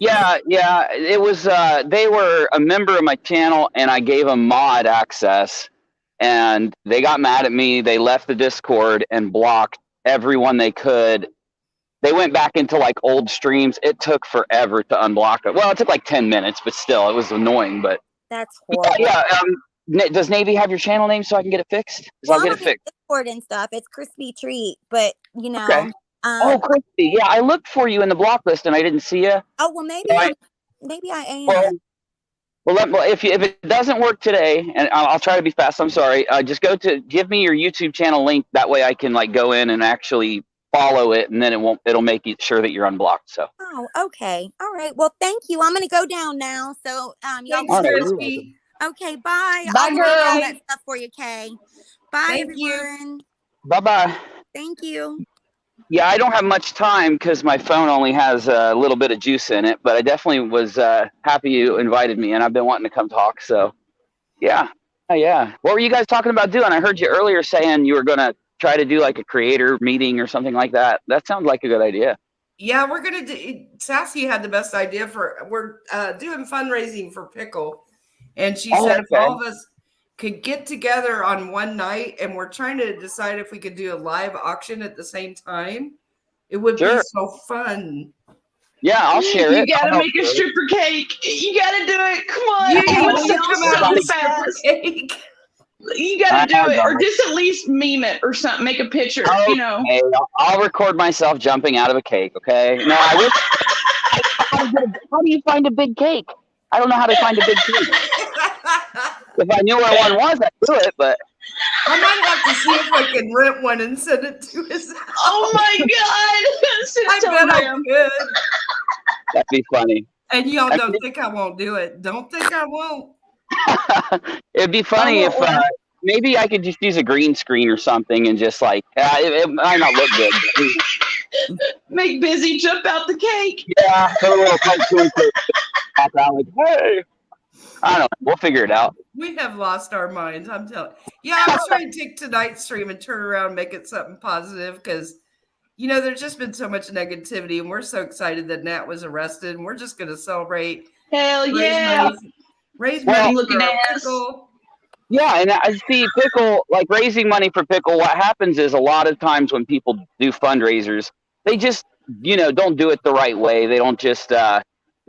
Yeah. It was. They were a member of my channel, and I gave them mod access, and they got mad at me. They left the Discord and blocked everyone they could. They went back into like old streams. It took forever to unblock it. Well, it took like 10 minutes, but still, it was annoying. But
That's horrible.
yeah. Does Navy have your channel name so I can get it fixed? 'Cause I'll get it fixed.
Discord and stuff. It's Crispy Treat, but you know.
Okay. Oh, Christy. Yeah, I looked for you in the block list and I didn't see you.
Oh well, maybe I am.
Well, if it doesn't work today, and I'll try to be fast. I'm sorry. Just give me your YouTube channel link. That way I can like go in and actually follow it, and then it'll make it sure that you're unblocked. So.
Oh, okay. All right. Well, thank you. I'm gonna go down now. So y'all.
Thanks, Crispy.
Okay, bye.
Bye,
I'll
girl.
do all that stuff for you, Kay. Bye,
Thank you.
everyone.
Bye-bye.
Thank you.
Yeah, I don't have much time because my phone only has a little bit of juice in it, but I definitely was happy you invited me, and I've been wanting to come talk. So, yeah. What were you guys talking about doing? I heard you earlier saying you were going to try to do like a creator meeting or something like that. That sounds like a good idea.
Yeah, we're gonna do. Sassy had the best idea we're doing fundraising for Pickle, and she said if all of us could get together on one night, and we're trying to decide if we could do a live auction at the same time, it would be so fun.
Yeah, I'll share it.
You gotta make a stripper cake. You gotta do it. Come on.
Cake.
You gotta do it, or just at least meme it or something. Make a picture.
Okay.
You know.
I'll record myself jumping out of a cake. Okay. No, I wish. How do you find a big cake? I don't know how to find a big cake. If I knew where one was, I'd do it. But
I might have to see if I can rent one and send it to his house.
Oh my God!
I bet I could.
That'd be funny.
And y'all don't think I won't do it. Don't think I won't.
It'd be funny if maybe I could just use a green screen or something and just like it might not look good.
Make Busy jump out the cake.
Yeah, put a little cartoon pop out like, hey. I don't know. We'll figure it out.
We have lost our minds. I'm telling. Yeah, I was trying to take tonight's stream and turn around and make it something positive because, you know, there's just been so much negativity, and we're so excited that Nat was arrested, and we're just going to celebrate.
Hell yeah!
Raise money
looking
for
ass.
Pickle.
Yeah, and I see Pickle, like raising money for Pickle. What happens is a lot of times when people do fundraisers, they just, don't do it the right way. They don't just.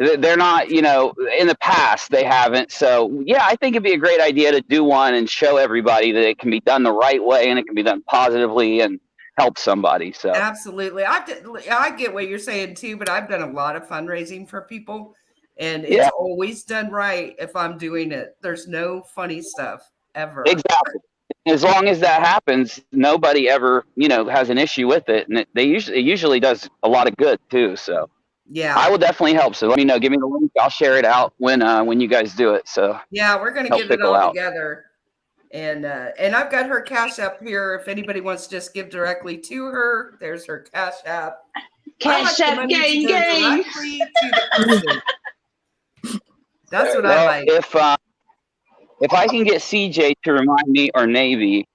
They're not, in the past they haven't. So yeah, I think it'd be a great idea to do one and show everybody that it can be done the right way and it can be done positively and help somebody. So
absolutely, I get what you're saying too. But I've done a lot of fundraising for people, and it's always done right if I'm doing it. There's no funny stuff ever.
Exactly. As long as that happens, nobody ever, has an issue with it, and it usually does a lot of good too. So.
Yeah,
I will definitely help. So let me know. Give me the link. I'll share it out when you guys do it. So
yeah, we're gonna get it all together. And I've got her Cash App here. If anybody wants to just give directly to her, there's her Cash App.
Cash App, gang.
That's what I like.
If I can get CJ to remind me or Navy,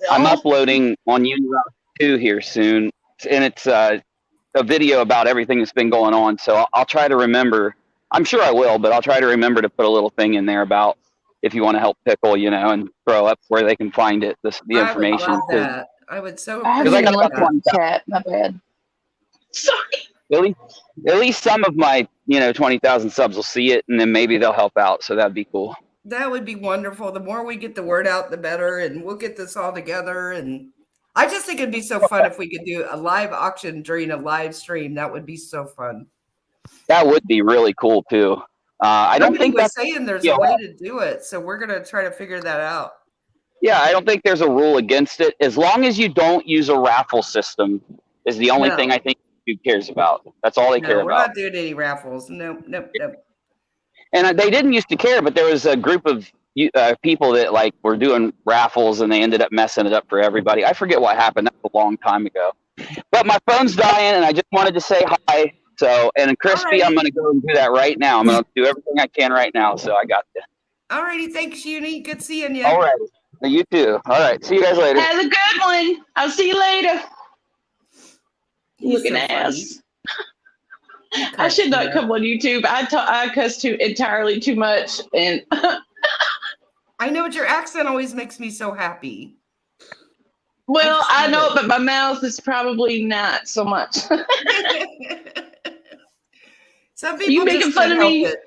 I'm uploading on Uniroute 2 here soon, and it's a video about everything that's been going on. So I'll try to remember. I'm sure I will, but I'll try to remember to put a little thing in there about if you want to help Pickle, and throw up where they can find it, the information.
I would love that. I would so
appreciate that. Chat. My bad. Sorry.
At least some of my, 20,000 subs will see it, and then maybe they'll help out. So that'd be cool.
That would be wonderful. The more we get the word out, the better, and we'll get this all together. And I just think it'd be so fun if we could do a live auction during a live stream. That would be so fun.
That would be really cool too. I don't
Somebody
think
was
that's
saying there's
yeah,
a way to do it, so we're gonna try to figure that out.
yeah. I don't think there's a rule against it as long as you don't use a raffle system. Is the only thing
No,
I think YouTube cares about. That's all they care
no, we're
about.
not doing any raffles. Nope, nope, nope.
And they didn't used to care, but there was a group of people that like were doing raffles, and they ended up messing it up for everybody. I forget what happened. That was a long time ago. But my phone's dying, and I just wanted to say hi. So, and Crispy, I'm
Alrighty,
going to go and do that right now. I'm going to do everything I can right now. So I got you.
alrighty. Thanks, Uni. Good seeing you.
All right. You too. All right. See you guys later.
Have a good one. I'll see you later.
He's
Looking
so funny.
ass.
He
I
cracks
should
me
not
up.
come on YouTube. I cuss entirely too much, and
I know, but your accent always makes me so happy.
well,
just
I
love
know,
it.
but my mouth is probably not so much.
Some
Are you
people
making
just
fun
can't
of
help
me?
it.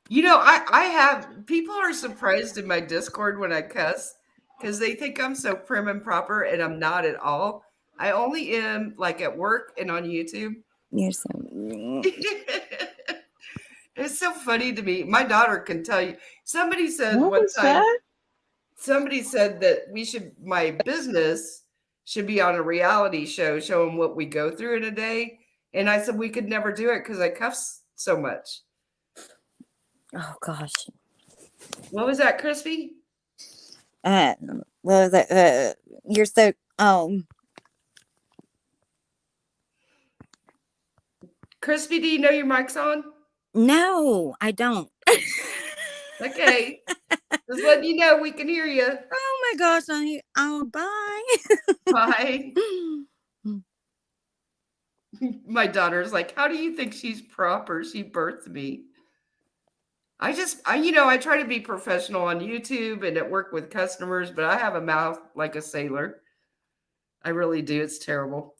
You know, I have people are surprised in my Discord when I cuss because they think I'm so prim and proper, and I'm not at all. I only am like at work and on YouTube.
You're so.
It's so funny to me. My daughter can tell you. Somebody said
What
one
was
time,
that?
somebody said that my business should be on a reality show showing what we go through in a day. And I said we could never do it because I cuss so much.
Oh gosh.
What was that, Crispy?
Well, you're so.
Crispy, do you know your mic's on?
No, I don't.
Okay. Just letting you know we can hear you.
Oh my gosh! Bye.
Bye. My daughter's like, how do you think she's proper? She birthed me. I try to be professional on YouTube and at work with customers, but I have a mouth like a sailor. I really do. It's terrible.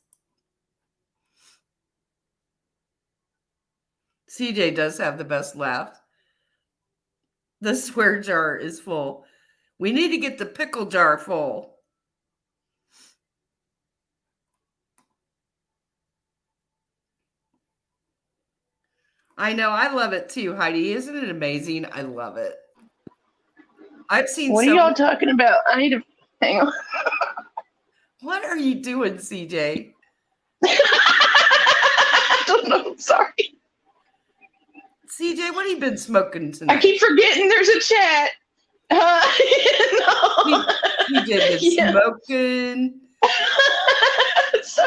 CJ does have the best laugh. The swear jar is full. We need to get the pickle jar full. I know. I love it too, Heidi. Isn't it amazing? I love it. I've seen
What are y'all talking about? I need to hang on.
What are you doing, CJ?
I don't know. I'm sorry.
CJ, what have you been smoking tonight?
I keep forgetting there's a chat. No.
CJ been smoking.
So,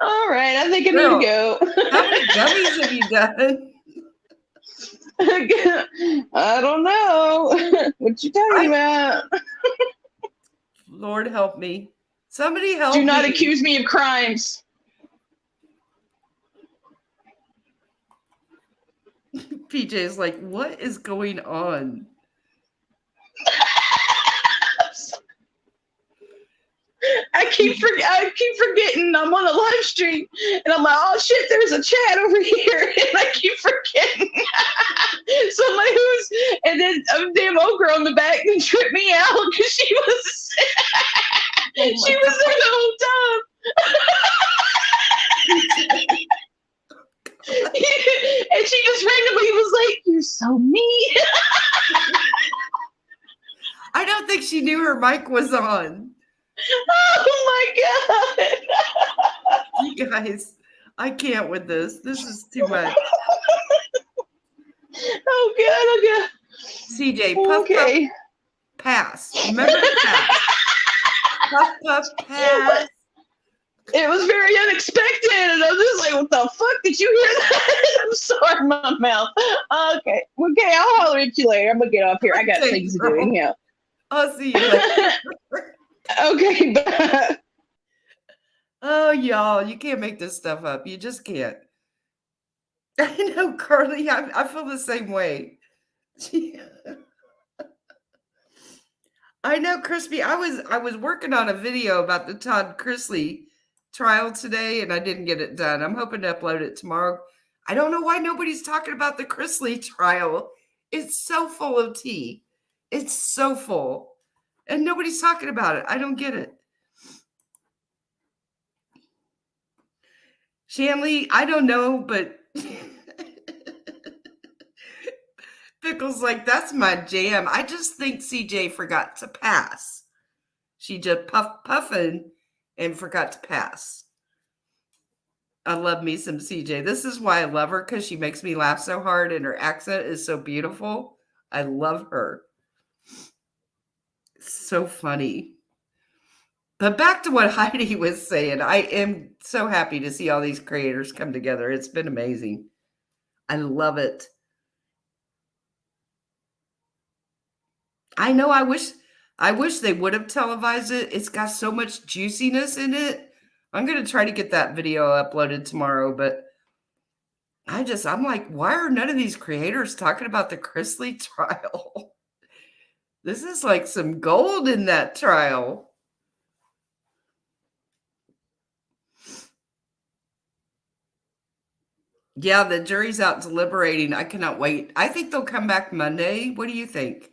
all right, I think I need to go.
How many gummies have you done?
I don't know. What you talking about?
Lord help me. Somebody help me.
Do not accuse me of crimes.
PJ's like, what is going on?
I keep forgetting I'm on a live stream, and I'm like, oh shit, there's a chat over here, and I keep forgetting. Somebody and then a damn old girl in the back that tripped me out because she was there the whole time. And she just randomly was like, "You're so mean."
I don't think she knew her mic was on.
Oh my god!
You guys, I can't with this. This is too much.
Oh god!
CJ, puff,
Okay.
puff, pass. Remember the pass. Puff, puff, pass.
It was very unexpected, and I was just like, "What the fuck? Did you hear that?" I'm sorry, my mouth. Okay, I'll holler at you later. I'm gonna get off here. I got
Okay,
things to
girl.
do. Anyhow.
I'll see you later.
Okay, bye.
Oh, y'all, you can't make this stuff up. You just can't. I know, Carly. I feel the same way. I know, Crispy. I was working on a video about the Todd Chrisley trial today, and I didn't get it done. I'm hoping to upload it tomorrow. I don't know why nobody's talking about the Chrisley trial. It's so full of tea. It's so full. And nobody's talking about it. I don't get it. Shanley, I don't know, but Pickle's like, that's my jam. I just think CJ forgot to pass. She just puffing and forgot to pass. I love me some CJ. This is why I love her, because she makes me laugh so hard and her accent is so beautiful. I love her. So funny. But back to what Heidi was saying, I am so happy to see all these creators come together. It's been amazing. I love it. I know. I wish they would have televised it. It's got so much juiciness in it. I'm going to try to get that video uploaded tomorrow, but I'm like, why are none of these creators talking about the Chrisley trial? This is like some gold in that trial. Yeah, the jury's out deliberating. I cannot wait. I think they'll come back Monday. What do you think?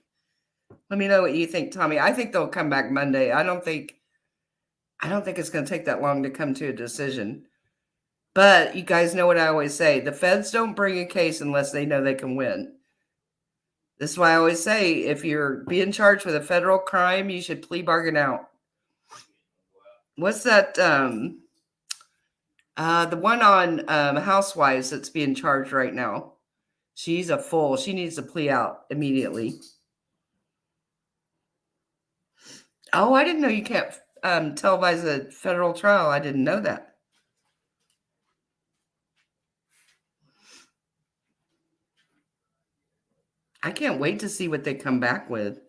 Let me know what you think, Tommy. I think they'll come back Monday. I don't think it's going to take that long to come to a decision. But you guys know what I always say. The feds don't bring a case unless they know they can win. This is why I always say, if you're being charged with a federal crime, you should plea bargain out. What's that? The one on Housewives that's being charged right now. She's a fool. She needs to plea out immediately. Oh, I didn't know you can't televise a federal trial. I didn't know that. I can't wait to see what they come back with.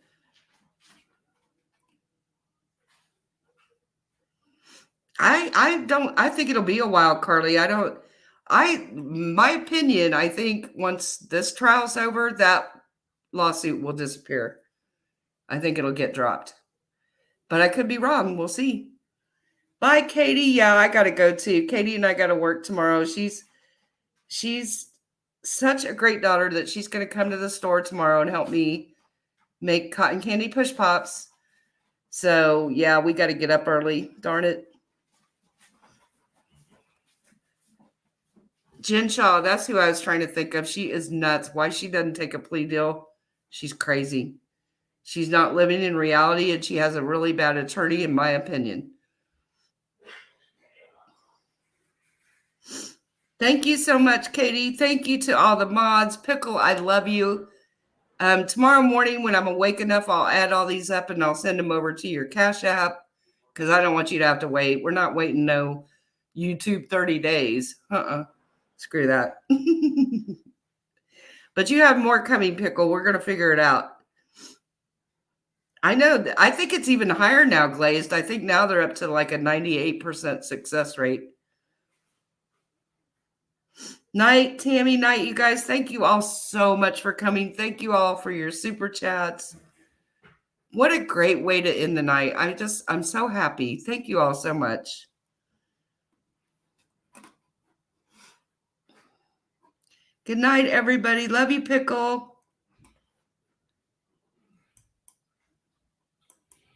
I think it'll be a while, Carly. My opinion, I think once this trial's over, that lawsuit will disappear. I think it'll get dropped. But I could be wrong. We'll see. Bye, Katie. Yeah, I got to go too. Katie and I got to work tomorrow. She's such a great daughter that she's going to come to the store tomorrow and help me make cotton candy push pops. So, yeah, we got to get up early. Darn it. Jen Shaw, that's who I was trying to think of. She is nuts. Why she doesn't take a plea deal? She's crazy. She's not living in reality, and she has a really bad attorney, in my opinion. Thank you so much, Katie. Thank you to all the mods. Pickle, I love you. Tomorrow morning when I'm awake enough, I'll add all these up and I'll send them over to your Cash App, because I don't want you to have to wait. We're not waiting no YouTube 30 days. Screw that. But you have more coming, Pickle. We're going to figure it out. I know. I think it's even higher now, Glazed. I think now they're up to like a 98% success rate. Night, Tammy, night, you guys. Thank you all so much for coming. Thank you all for your super chats. What a great way to end the night. I'm so happy. Thank you all so much. Good night, everybody. Love you, Pickle.